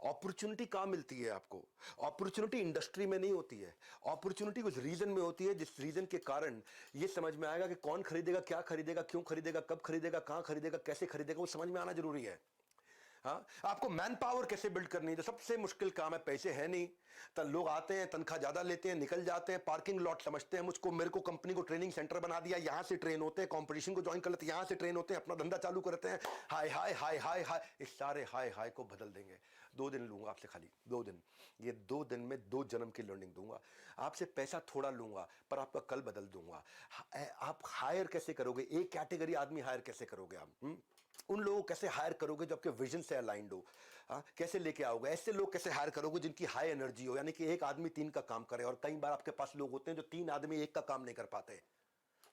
अपॉर्चुनिटी कहां मिलती है आपको? अपॉर्चुनिटी इंडस्ट्री में नहीं होती है, अपॉर्चुनिटी उस रीजन में होती है जिस रीजन के कारण ये समझ में आएगा कि कौन खरीदेगा, क्या खरीदेगा, क्यों खरीदेगा, कब खरीदेगा, कहां खरीदेगा, कैसे खरीदेगा, वो समझ में आना जरूरी है। हाँ, आपको मैन पावर कैसे बिल्ड करनी है, जो सबसे मुश्किल काम है। पैसे है नहीं तो लोग आते हैं, तनख्वाह ज्यादा लेते हैं, निकल जाते हैं, पार्किंग लॉट समझते हैं मुझको, मेरे को कंपनी को ट्रेनिंग सेंटर बना दिया, यहां से ट्रेन होते हैं, कंपटीशन को ज्वाइन कर लेते हैं, यहां से ट्रेन होते हैं, अपना धंधा चालू करते हैं। हाय हाय हाय हाय हाय, इस सारे हाय हाय को बदल देंगे। 2 दिन लूंगा आपसे, खाली 2 दिन। ये 2 दिन में 2 जन्म की लर्निंग दूंगा आपसे। पैसा थोड़ा लूंगा पर आपका कल बदल दूंगा। आप हायर कैसे करोगे, एक कैटेगरी आदमी हायर कैसे करोगे आप? उन लोगों को कैसे हायर करोगे जो आपके विजन से अलाइंड हो? कैसे लेके आओगे? ऐसे लोग कैसे हायर करोगे जिनकी हाई एनर्जी हो, यानी कि एक आदमी 3 का काम करे। और कई बार आपके पास लोग होते हैं जो 3 आदमी 1 का काम नहीं कर पाते।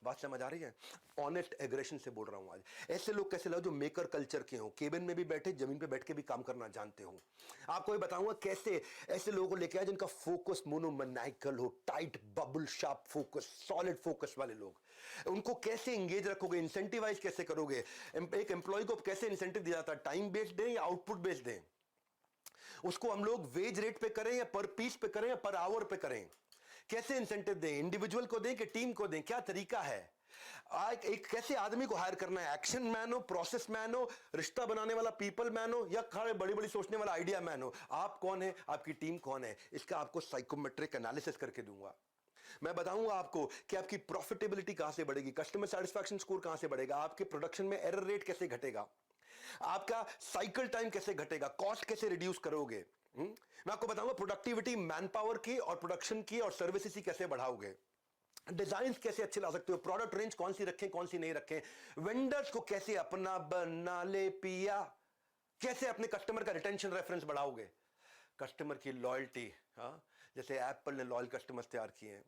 बात समझ आ रही है? ऑनेस्ट एग्रेशन से बोल रहा हूं आज। ऐसे लोग कैसे लाओ जो मेकर कल्चर के हो, केबिन में भी बैठे, जमीन पे बैठ के भी काम करना जानते हो। आपको ये बताऊंगा कैसे ऐसे लोगों को लेके आए जिनका फोकस मोनोमैनिकल हो, tight bubble sharp focus, solid focus वाले लोग। उनको कैसे एंगेज रखोगे, इंसेंटिवाइज कैसे करोगे? एक एम्प्लॉय को कैसे इंसेंटिव दिया जाता है, टाइम बेस्ड दें या आउटपुट बेस्ड दें? उसको हम लोग वेज रेट पे करें या पर पीस पे करें या पर आवर पे करें? कैसे इंसेंटिव दें, इंडिविजुअल को दें कि टीम को दें, क्या तरीका है? एक कैसे आदमी को हायर करना है, एक्शन मैन हो, प्रोसेस मैन हो, रिश्ता बनाने वाला पीपल मैन हो, या खड़े बड़ी बड़ी सोचने वाला आइडिया मैन हो? आप कौन है, आपकी टीम कौन है? इसका आपको साइकोमेट्रिक एनालिसिस करके दूंगा। मैं बताऊंगा आपको कि आपकी प्रॉफिटेबिलिटी कहां से बढ़ेगी, कस्टमर सेटिस्फैक्शन स्कोर कहां से बढ़ेगा, आपके प्रोडक्शन में एरर रेट कैसे घटेगा, आपका साइकिल टाइम कैसे घटेगा, कॉस्ट कैसे रिड्यूस करोगे। मैं आपको बताऊंगा प्रोडक्टिविटी मैन पावर की और प्रोडक्शन की और सर्विसेज की कैसे बढ़ाओगे, डिजाइन कैसे अच्छे ला सकते हो, प्रोडक्ट रेंज कौन सी रखें कौन सी नहीं रखें, वेंडर्स को कैसे अपना बना ले पिया, कैसे अपने कस्टमर का रिटेंशन रेफरेंस बढ़ाओगे, कस्टमर की लॉयल्टी, हाँ जैसे एप्पल ने लॉयल कस्टमर्स तैयार किए हैं,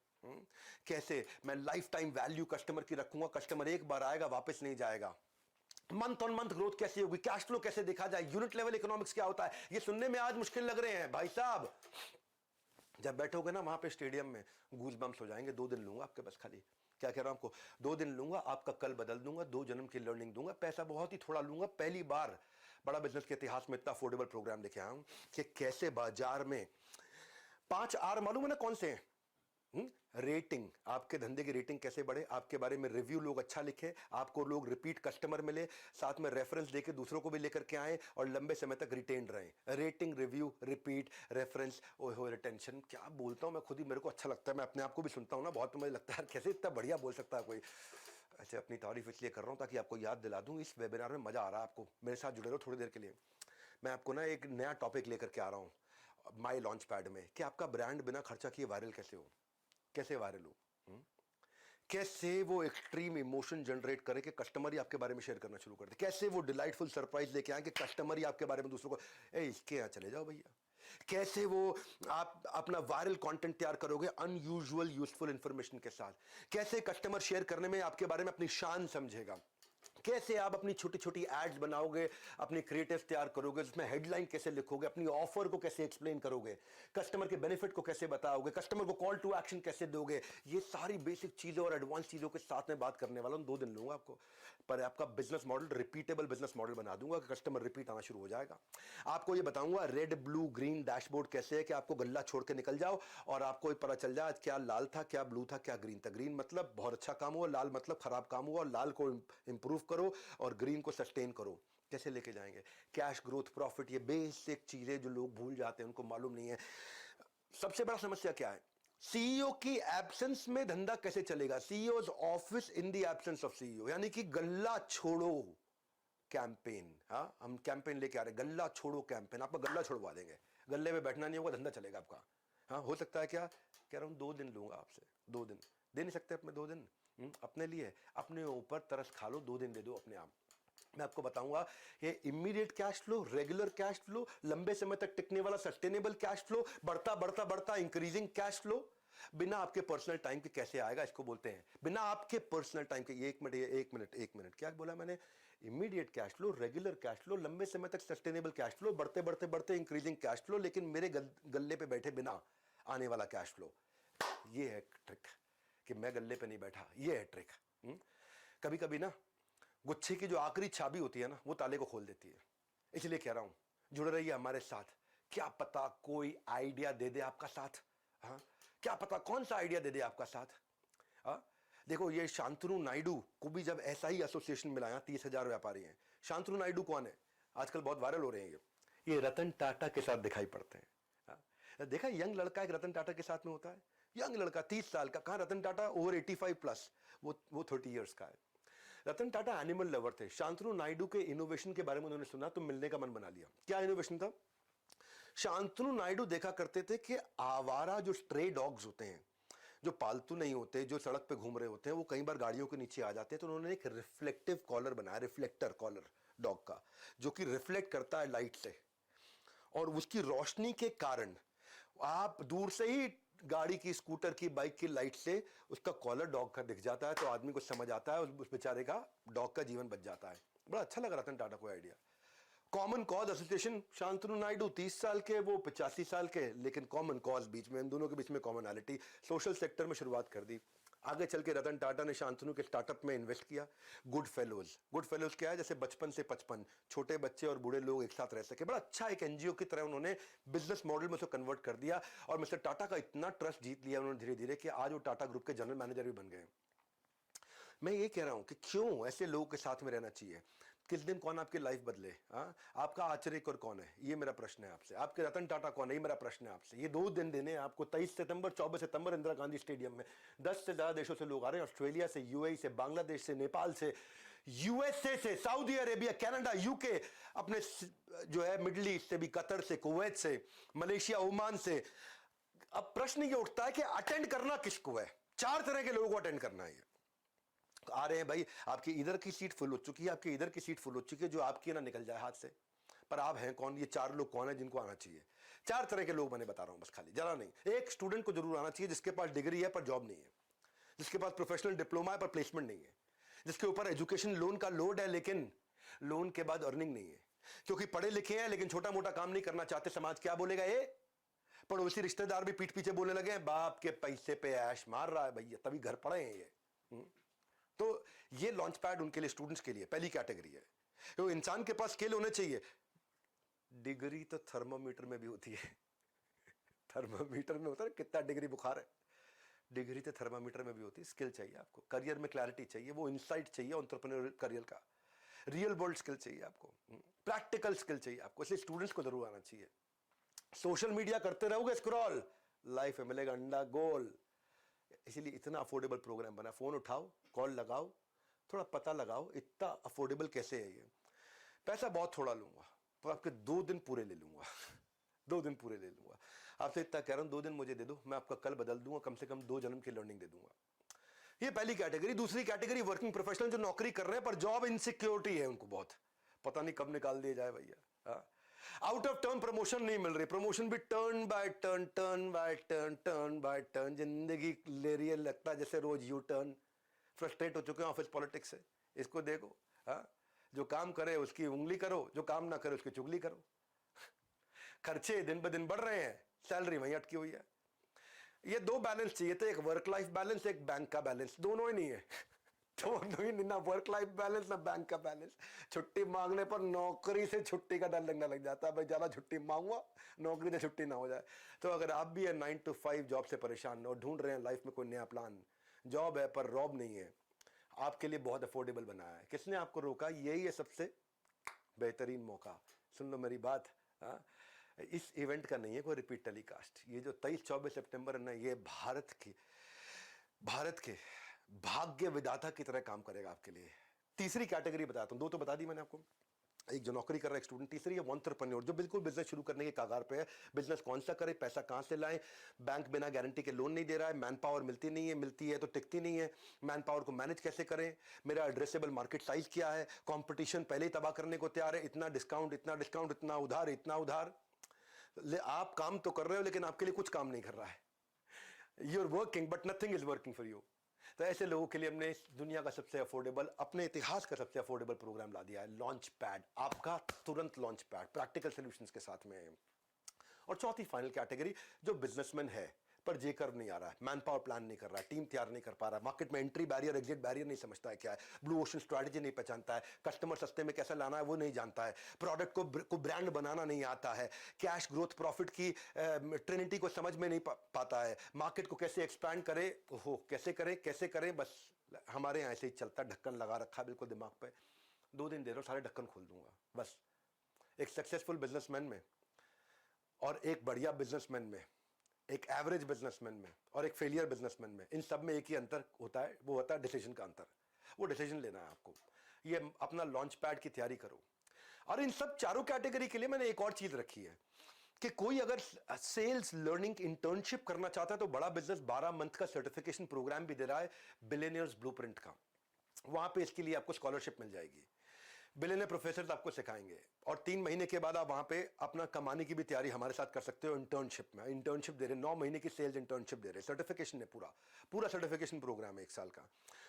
कैसे मैं लाइफ टाइम वैल्यू कस्टमर की रखूंगा, कस्टमर एक बार आएगा वापस नहीं जाएगा, मंथ ऑन मंथ ग्रोथ कैसे होगी, कैश फ्लो कैसे देखा जाए, यूनिट लेवल इकोनॉमिक्स क्या होता है। ये सुनने में आज मुश्किल लग रहे हैं भाई साहब, जब बैठोगे ना वहां पे स्टेडियम में गूज बम्स हो जाएंगे। 2 दिन लूंगा आपके बस, खाली क्या कह रहा हूं आपको, 2 दिन लूंगा, आपका कल बदल दूंगा, 2 जन्म की लर्निंग दूंगा, पैसा बहुत ही थोड़ा लूंगा। पहली बार बड़ा बिजनेस के इतिहास में इतना अफोर्डेबल प्रोग्राम लेके आया हूं कि कैसे बाजार में 5 आर मालूम है ना कौन से हैं, रेटिंग, आपके धंधे की रेटिंग कैसे बढ़े, आपके बारे में रिव्यू लोग अच्छा लिखे, आपको लोग रिपीट कस्टमर मिले, साथ में रेफरेंस देके दूसरों को भी लेकर के आए और लंबे समय तक रिटेन रहे। रेटिंग, रिव्यू, रिपीट, रेफरेंस, ओहो रिटेंशन, क्या बोलता हूं मैं खुद ही, मेरे को अच्छा लगता है, मैं अपने आप को भी सुनता हूं ना बहुत, तो मुझे लगता है कैसे इतना बढ़िया बोल सकता है कोई। ऐसे अपनी तारीफ इसलिए कर रहा हूं ताकि आपको याद दिला दूं, इस वेबिनार में मजा आ रहा है आपको, मेरे साथ जुड़े रहो थोड़ी देर के लिए। मैं आपको ना एक नया टॉपिक लेकर के आ रहा हूं माई लॉन्च पैड में, कि आपका ब्रांड बिना खर्चा किए वायरल कैसे हो, कैसे वायरल हो, कैसे वो एक्सट्रीम इमोशन जनरेट करे कि कस्टमर ही आपके बारे में शेयर करना शुरू कर दे, कैसे वो डिलाइटफुल सरप्राइज लेके आए कि कस्टमर ही आपके बारे में दूसरों को, ए इसके यहाँ चले जाओ भैया, कैसे वो आप अपना वायरल कंटेंट तैयार करोगे अनयूजुअल यूजफुल इंफॉर्मेशन के साथ, कैसे कस्टमर शेयर करने में आपके बारे में अपनी शान समझेगा, कैसे आप अपनी छोटी छोटी एड्स बनाओगे, अपनी क्रिएटिव तैयार करोगे, उसमें हेडलाइन कैसे लिखोगे, अपनी ऑफर को कैसे एक्सप्लेन करोगे, कस्टमर के बेनिफिट को कैसे बताओगे, कस्टमर को कॉल टू एक्शन कैसे दोगे, ये सारी बेसिक चीजें और एडवांस चीजों के साथ में बात करने वाला हूं। 2 दिन लूंगा आपको, पर आपका business model repeatable business model बना दूंगा कि कस्टमर रिपीट आना शुरू हो जाएगा। आपको ये बताऊंगा रेड ब्लू ग्रीन डैशबोर्ड कैसे है कि आपको गल्ला छोड़ के निकल जाओ और आपको पता चल जाए आज क्या लाल था, क्या ब्लू था, क्या ग्रीन था। ग्रीन मतलब बहुत अच्छा काम हुआ, लाल मतलब खराब काम हुआ, लाल को इंप्रूव करो और ग्रीन को सस्टेन करो। कैसे लेके जाएंगे, कैश ग्रोथ प्रॉफिट, ये बेसिक चीजें जो लोग भूल जाते हैं, उनको मालूम नहीं है। सबसे बड़ा समस्या क्या है, सीईओ की एब्सेंस में धंधा कैसे चलेगा, CEOs office in the absence of CEO, यानी कि गल्ला छोड़ो कैंपेन। हाँ, हम कैंपेन लेके आ रहे हैं, गल्ला छोड़ो कैंपेन, आपका गल्ला छोड़वा देंगे, गल्ले में बैठना नहीं होगा, धंधा चलेगा आपका। हाँ, हो सकता है क्या, कह रहा हूं 2 दिन लूंगा आपसे, 2 दिन दे नहीं सकते अपने 2 दिन अपने लिए, अपने ऊपर तरस खा लो, 2 दिन दे दो अपने आप। मैं आपको बताऊंगा ये immediate cash flow, regular cash flow, लंबे समय तक टिकने वाला सस्टेनेबल कैश फ्लो, बढ़ता बढ़ता बढ़ता इंक्रीजिंग कैश फ्लो, बिना आपके पर्सनल टाइम के कैसे आएगा, इसको बोलते हैं बिना आपके पर्सनल टाइम के। ये 1 मिनट क्या बोला मैंने, immediate cash flow, regular cash flow, लंबे समय तक सस्टेनेबल कैश फ्लो, बढ़ते बढ़ते बढ़ते इंक्रीजिंग कैश फ्लो, लेकिन मेरे गल्ले पे बैठे बिना आने वाला कैश फ्लो। ये है ट्रिक कि मैं गल्ले पे नहीं बैठा, ये है ट्रिक। कभी कभी ना गुच्छे की जो आखिरी चाबी होती है ना, वो ताले को खोल देती है। इसलिए कह रहा हूं जुड़े रहिए हमारे साथ, क्या पता कोई आइडिया दे दे आपका साथ। हाँ, क्या पता कौन सा आइडिया दे दे आपका साथ। हाँ, देखो ये शांतनु नायडू को भी जब ऐसा ही एसोसिएशन मिला, 30,000 व्यापारी हैं। शांतनु नायडू कौन है, आजकल बहुत वायरल हो रहे हैं, ये रतन टाटा के साथ दिखाई पड़ते हैं। हाँ, देखा यंग लड़का एक रतन टाटा के साथ में होता है, यंग लड़का 30 साल का, कहां रतन टाटा ओवर 85 प्लस, वो 30 इयर्स का है। रतन टाटा एनिमल लवर थे। शांतनु नायडू के इनोवेशन के बारे में उन्होंने सुना तो मिलने का मन बना लिया। क्या इनोवेशन था, शांतनु नायडू देखा करते थे कि आवारा जो स्ट्रे डॉग्स होते हैं, जो पालतू नहीं होते, जो सड़क पे घूम रहे होते हैं, वो कई बार गाड़ियों के नीचे आ जाते हैं, तो उन्होंने एक रिफ्लेक्टिव कॉलर बनाया, रिफ्लेक्टर कॉलर डॉग का, जो कि रिफ्लेक्ट करता है लाइट से, और उसकी रोशनी के कारण आप दूर से ही गाड़ी की, स्कूटर की, बाइक की लाइट से उसका कॉलर डॉग का दिख जाता है, तो आदमी को समझ आता है, उस बेचारे का डॉग का जीवन बच जाता है। बड़ा अच्छा लगा रतन टाटा को idea. Common cause association, Shantanu Naidu 30 साल के, वो 85 साल के, लेकिन कॉमन कॉज बीच में, इन दोनों के बीच में कॉमनैलिटी, सोशल सेक्टर में शुरुआत कर दी। आगे चल के रतन टाटा ने शांतनु के स्टार्टअप में इन्वेस्ट किया, गुड फेलोज। गुड फेलोज क्या है, जैसे बचपन से 55 छोटे बच्चे और बूढ़े लोग एक साथ रह सके। बड़ा अच्छा एक एनजीओ की तरह उन्होंने बिजनेस मॉडल में उसको कन्वर्ट कर दिया, और मिस्टर टाटा का इतना ट्रस्ट जीत लिया उन्होंने धीरे धीरे कि आज वो टाटा ग्रुप के जनरल मैनेजर भी बन गए। मैं ये कह रहा हूं कि क्यों ऐसे लोगों के साथ में रहना चाहिए। किस दिन कौन आपकी लाइफ बदले, आपका आचर्यकर कौन है, ये मेरा प्रश्न है आपसे। आपके रतन टाटा कौन है, ये मेरा प्रश्न है आपसे। ये 2 दिन देने आपको 23 सितंबर 24 सितंबर इंदिरा गांधी स्टेडियम में 10 से ज्यादा देशों से लोग आ रहे हैं, ऑस्ट्रेलिया से, यूएई से, बांग्लादेश से, नेपाल से, यूएसए से, सऊदी अरेबिया, कनाडा, यूके, अपने जो है मिडिल ईस्ट से भी, कतर से, कुवैत से, मलेशिया, ओमान से। अब प्रश्न ये उठता है कि अटेंड करना किसको है? 4 तरह के लोगों को अटेंड करना है। आ रहे हैं भाई, आपकी इधर की सीट फुल हो चुकी है, आपकी इधर की सीट फुल हो चुकी है, जो आपकी ना निकल जाए हाथ से। पर आप हैं कौन? ये 4 लोग कौन है जिनको आना चाहिए? 4 तरह के लोग मैंने बता रहा हूं बस, खाली जरा नहीं। एक स्टूडेंट को जरूर आना चाहिए जिसके पास डिग्री है पर जॉब नहीं है, जिसके पास प्रोफेशनल डिप्लोमा है पर प्लेसमेंट नहीं है, जिसके ऊपर एजुकेशन लोन का लोड है लेकिन लोन के बाद अर्निंग नहीं है, क्योंकि पढ़े लिखे हैं लेकिन छोटा मोटा काम नहीं करना चाहते। समाज क्या बोलेगा? ये पड़ोसी रिश्तेदार भी पीठ पीछे बोलने लगे, बाप के पैसे पे ऐश मार रहा है भैया, तभी घर पड़े हैं ये। तो ये लॉन्च पैड उनके लिए, स्टूडेंट्स के लिए पहली कैटेगरी है। तो इंसान के पास स्किल होने चाहिए। डिग्री तो थर्मोमीटर में भी होती है। थर्मोमीटर में होता है कितना डिग्री बुखार है, डिग्री तो थर्मामीटर में भी होती है। स्किल चाहिए आपको, करियर में क्लैरिटी चाहिए, वो इनसाइट चाहिए एंटरप्रेन्योर करियर का, रियल वर्ल्ड स्किल चाहिए आपको, प्रैक्टिकल स्किल चाहिए आपको। इसलिए स्टूडेंट्स को जरूर आना चाहिए। सोशल मीडिया करते रहोगे स्क्रॉल, लाइफ में मिलेगा अंडा गोल। इसीलिए इतना अफोर्डेबल प्रोग्राम बना। फोन उठाओ, कॉल लगाओ, थोड़ा पता लगाओ इतना अफोर्डेबल कैसे है ये। पैसा बहुत थोड़ा लूंगा तो आपके 2 दिन पूरे ले लूंगा। 2 दिन पूरे ले लूंगा आपसे, इतना कह रहा हूं। 2 दिन मुझे दे दो, मैं आपका कल बदल दूंगा, कम से कम 2 जन्म की लर्निंग दे दूंगा। ये पहली कैटेगरी। दूसरी कैटेगरी वर्किंग प्रोफेशनल, जो नौकरी कर रहे हैं पर जॉब इनसिक्योरिटी है उनको बहुत, पता नहीं कब निकाल दिया जाए भैया। आउट ऑफ टर्न प्रमोशन नहीं मिल रही, प्रमोशन भी turn by turn, turn by turn, turn by turn, जिंदगी ले रही है, लगता है जैसे रोज यू टर्न। फ्रस्ट्रेट हो चुके हैं ऑफिस पॉलिटिक्स से। इसको देखो, जो काम करे उसकी उंगली करो, जो काम ना करे उसकी चुगली करो। खर्चे दिन ब दिन बढ़ रहे हैं, सैलरी वहीं अटकी हुई है। ये 2 बैलेंस चाहिए थे, एक वर्क लाइफ बैलेंस, एक बैंक का बैलेंस। दोनों ही नहीं है। दोनों ही नहीं, ना वर्क लाइफ बैलेंस ना बैंक का बैलेंस। छुट्टी मांगने पर नौकरी से छुट्टी का डर लगने लग जाता है, भाई ज्यादा छुट्टी मांगूंगा नौकरी से छुट्टी ना हो जाए। तो अगर आप भी 9 to 5 जॉब से परेशान और ढूंढ रहे हैं लाइफ में कोई नया प्लान, जॉब है पर रॉब नहीं है, आपके लिए बहुत अफोर्डेबल बनाया है। किसने आपको रोका? यही है सबसे बेहतरीन मौका। सुन लो मेरी बात, इस इवेंट का नहीं है कोई रिपीट टेलीकास्ट। ये जो 23-24 सितंबर है ना, ये भारत के भाग्य विधाता की तरह काम करेगा आपके लिए। तीसरी कैटेगरी बताता हूं, 2 तो बता दी मैंने आपको, एक जो नौकरी कर रहा है स्टूडेंट, तीसरी है एंटरप्रेन्योर, जो बिल्कुल बिजनेस शुरू करने के कागार पे है। बिजनेस कौन सा करे, पैसा कहां से लाएं, बैंक बिना गारंटी के लोन नहीं दे रहा है, मैन पावर मिलती नहीं है, मिलती है तो टिकती नहीं है, मैन पावर को मैनेज कैसे करें, मेरा एड्रेसेबल मार्केट साइज क्या है, कंपटीशन पहले ही तबाह करने को तैयार है, इतना डिस्काउंट, इतना डिस्काउंट, इतना उधार, इतना उधार। आप काम तो कर रहे हो लेकिन आपके लिए कुछ काम नहीं कर रहा है। You are working but nothing is working for you. तो ऐसे लोगों के लिए हमने दुनिया का सबसे अफोर्डेबल, अपने इतिहास का सबसे अफोर्डेबल प्रोग्राम ला दिया है, लॉन्च पैड। आपका तुरंत लॉन्च पैड प्रैक्टिकल सॉल्यूशंस के साथ में। और चौथी फाइनल कैटेगरी, जो बिजनेसमैन है पर जे कर नहीं आ रहा है, मैन पावर प्लान नहीं कर रहा है, टीम तैयार नहीं कर पा रहा, मार्केट में एंट्री बैरियर एग्जिट बैरियर नहीं समझता है क्या है, ब्लू ओशन स्ट्रैटेजी नहीं पहचानता है, कस्टमर सस्ते में कैसे लाना है वो नहीं जानता है, प्रोडक्ट को ब्रांड बनाना नहीं आता है, कैश ग्रोथ प्रॉफिट की ट्रिनिटी को समझ में नहीं पाता है, मार्केट को कैसे एक्सपैंड करे, ओहो कैसे करें, बस हमारे यहाँ ऐसे ही चलता, ढक्कन लगा रखा बिल्कुल दिमाग पे। 2 दिन दे रहा हूँ, सारे ढक्कन खोल दूंगा बस। एक सक्सेसफुल बिजनेसमैन में और एक बढ़िया बिजनेसमैन में, एक एवरेज बिजनेसमैन में और एक फेलियर बिजनेसमैन में, इन सब में एक ही अंतर होता है, वो होता है डिसीजन का अंतर। वो डिसीजन लेना है आपको। ये अपना लॉन्च पैड की तैयारी करो। और इन सब चारों कैटेगरी के लिए मैंने एक और चीज रखी है कि कोई अगर सेल्स लर्निंग इंटर्नशिप करना चाहता है तो बड़ा बिजनेस 12 मंथ का सर्टिफिकेशन प्रोग्राम भी दे रहा है, बिलियनियर्स ब्लूप्रिंट का। वहां पे इसके लिए आपको स्कॉलरशिप मिल जाएगी। बिलियनियर प्रोफेसर आपको सिखाएंगे और 3 महीने के बाद आप वहां पे अपना कमाने की भी तैयारी हमारे साथ कर सकते हो। इंटर्नशिप में इंटर्नशिप दे रहे, 9 महीने की सेल्स इंटर्नशिप दे रहे, सर्टिफिकेशन है, पूरा सर्टिफिकेशन प्रोग्राम है 1 साल का।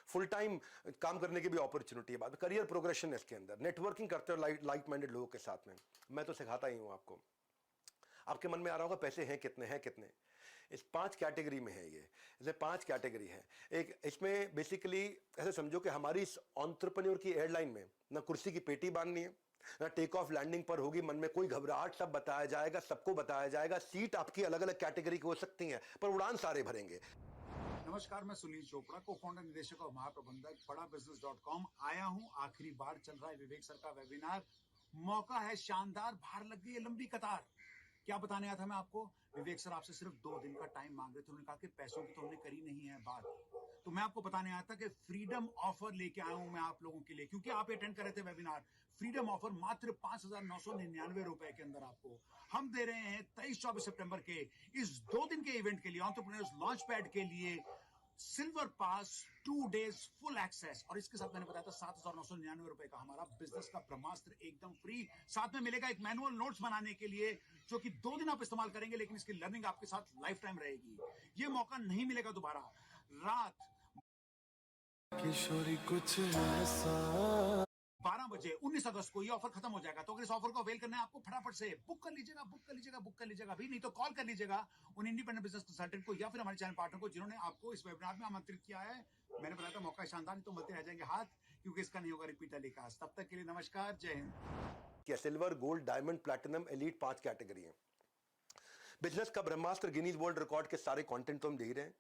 फुल टाइम काम करने की भी अपॉर्चुनिटी है, बाद करियर प्रोग्रेशन है इसके अंदर। नेटवर्किंग करते हो लाइक माइंडेड लोगों के साथ में, मैं तो सिखाता ही हूँ आपको। आपके मन में आ रहा होगा पैसे हैं कितने, इस 5 कैटेगरी में है ये। इसमें 5 कैटेगरी है। एक इसमें बेसिकली ऐसे समझो कि हमारी इस एंटरप्रेन्योर की एयरलाइन में ना कुर्सी की पेटी बांधनी है, ना टेक ऑफ लैंडिंग पर होगी मन में कोई घबराहट, सब बताया जाएगा, सबको बताया जाएगा। सीट आपकी अलग अलग कैटेगरी की हो सकती हैं पर उड़ान सारे भरेंगे। नमस्कार, मैं सुनील चोपड़ा, को फाउंडर, निदेशक और महाप्रबंधक बड़ाबिजनेस.com। आया हूं, आखिरी बार चल रहा है विवेक सर का वेबिनार। मौका है शानदार, बाहर लग गई है लंबी कतार। क्या बताने आया था मैं आपको? विवेक सर आपसे सिर्फ 2 दिन का टाइम मांग रहे थे। उन्होंने कहा कि पैसों की तो हमने करी नहीं है बात। तो मैं आपको बताने आया था कि फ्रीडम ऑफर लेके आया हूं मैं आप लोगों के लिए, क्योंकि आप अटेंड कर रहे थे वेबिनार। फ्रीडम ऑफर मात्र 5,999 रुपए के अंदर आपको हम दे रहे हैं 23-24 सितंबर के इस 2 दिन के इवेंट के लिए, एंटरप्रेन्योर्स लॉन्च पैड के लिए सिल्वर पास 2 डेज फुल एक्सेस, और इसके साथ मैंने बताया था 7,999 रुपए का हमारा बिजनेस का ब्रह्मास्त्र एकदम फ्री। साथ में मिलेगा एक मैनुअल नोट्स बनाने के लिए जो कि 2 दिन आप इस्तेमाल करेंगे, लेकिन इसकी लर्निंग आपके साथ लाइफ टाइम रहेगी। ये मौका नहीं मिलेगा दोबारा। रात किशोरी कुछ ऐसा 12 बजे 19 अगस्त को ये ऑफर खत्म हो जाएगा। तो अगर इस ऑफर को अवेल करना है आपको, फटाफट से बुक कर लीजिएगा, बुक कर लीजिएगा, बुक कर लीजिएगा अभी, नहीं तो कॉल कर लीजिएगा उन इंडिपेंडेंट बिजनेस कंसल्टेंट को या फिर हमारे चैनल पार्टनर को जिन्होंने आपको इस वेबिनार में आमंत्रित किया है। मैंने बताया था मौका शानदार, नहीं तो मिलते रह जाएंगे हाथ, क्योंकि इसका नहीं होगा रिपीट टेलीकास्ट। तब तक के लिए नमस्कार, जय हिंद। क्या silver, gold, diamond, platinum, elite 5 category है। बिजनेस का ब्रह्मास्त्र, गिनीज वर्ल्ड रिकॉर्ड के सारे कंटेंट तो हम दे ही रहे हैं।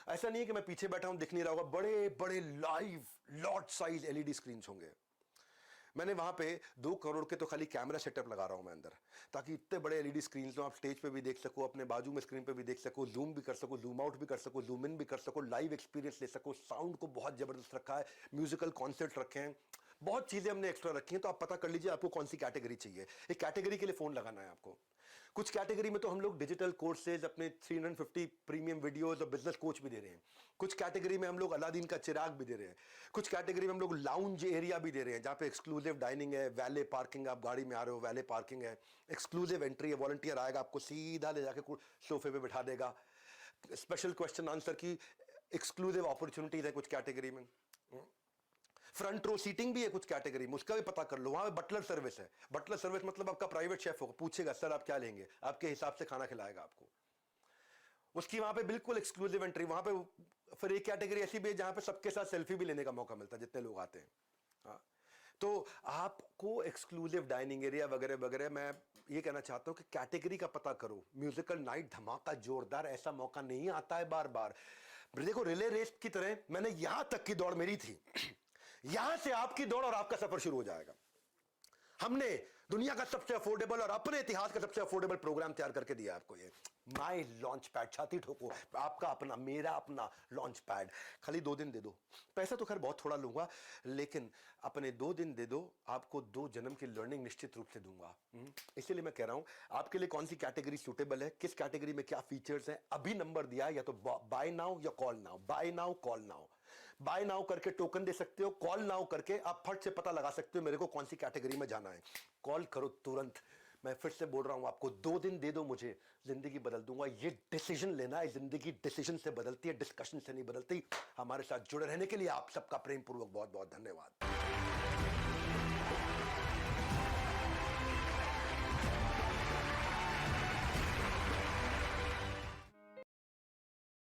ऐसा नहीं है कि मैं पीछे बैठा हूं दिख नहीं रहा होगा, बड़े बड़े live lot size LED screen होंगे। मैंने वहां पे 2 करोड़ के तो खाली कैमरा सेटअप लगा रहा हूं मैं अंदर, ताकि इतने बड़े एलईडी स्क्रीन तो आप स्टेज पे भी देख सको, अपने बाजू में स्क्रीन पे भी देख सको, जूम भी कर सको, जूम आउट भी कर सको, जूम इन भी कर सको, लाइव एक्सपीरियंस ले सको। साउंड को बहुत जबरदस्त रखा है, म्यूजिकल कॉन्सर्ट रखे हैं, बहुत चीजें हमने एक्स्ट्रा रखी हैं। तो आप पता कर लीजिए आपको कौन सी कैटेगरी चाहिए। एक कैटेगरी के लिए फोन लगाना है आपको। कुछ कैटेगरी में तो हम लोग डिजिटल कोर्सेज, अपने 350 प्रीमियम वीडियोस और बिजनेस कोच भी दे रहे हैं। कुछ कैटेगरी में हम लोग अलादीन का चिराग भी दे रहे हैं। कुछ कैटेगरी में हम लोग लाउंज एरिया भी दे रहे हैं, जहां पे एक्सक्लूसिव डाइनिंग है, वैले पार्किंग, आप गाड़ी में आ रहे हो वैले पार्किंग है, एक्सक्लूसिव एंट्री है, वॉलंटियर आएगा आपको सीधा ले जाके सोफे पे बिठा देगा, स्पेशल क्वेश्चन आंसर की एक्सक्लूसिव अपॉर्चुनिटीज है कुछ कैटेगरी में, फ्रंट रो सीटिंग भी है कुछ कैटेगरी में, उसका भी पता कर लो। वहां पे बटलर सर्विस है। बटलर सर्विस मतलब आपका प्राइवेट शेफ होगा, पूछेगा सर आप क्या लेंगे, आपके हिसाब से खाना खिलाएगा आपको। उसकी वहां पे बिल्कुल एक्सक्लूसिव एंट्री। वहां पे फिर एक कैटेगरी ऐसी भी है जहां पे सबके साथ सेल्फी भी लेने का मौका मिलता है जितने लोग आते हैं। हाँ, तो आपको एक्सक्लूसिव डाइनिंग एरिया वगैरह वगैरह। मैं ये कहना चाहता हूं कि कैटेगरी का पता करो। म्यूजिकल नाइट धमाका जोरदार, ऐसा मौका नहीं आता है बार बार। देखो रिले रेस की तरह मैंने यहां तक की दौड़ मेरी थी, यहां से आपकी दौड़ और आपका सफर शुरू हो जाएगा। हमने दुनिया का सबसे अफोर्डेबल और अपने इतिहास का सबसे अफोर्डेबल प्रोग्राम तैयार करके दिया आपको। ये माय लॉन्च पैड, छाती ठोको, आपका अपना, मेरा अपना लॉन्च पैड। खाली 2 दिन दे दो। पैसा तो खैर बहुत थोड़ा लूंगा, लेकिन अपने 2 दिन दे दो, आपको 2 जन्म की लर्निंग निश्चित रूप से दूंगा। इसीलिए मैं कह रहा हूं आपके लिए कौन सी कैटेगरी सूटेबल है, किस कैटेगरी में क्या फीचर्स है, अभी नंबर दिया, या तो बाय नाउ या call now. Buy now, call now. Buy now करके टोकन दे सकते हो, कॉल नाउ करके आप फट से पता लगा सकते हो मेरे को कौन सी कैटेगरी में जाना है। कॉल करो तुरंत। मैं फिर से बोल रहा हूं आपको, 2 दिन दे दो मुझे, जिंदगी बदल दूंगा। ये डिसीजन लेना है, जिंदगी डिसीजन से बदलती है, डिस्कशन से नहीं बदलती। हमारे साथ जुड़े रहने के लिए आप सबका प्रेम पूर्वक बहुत बहुत धन्यवाद।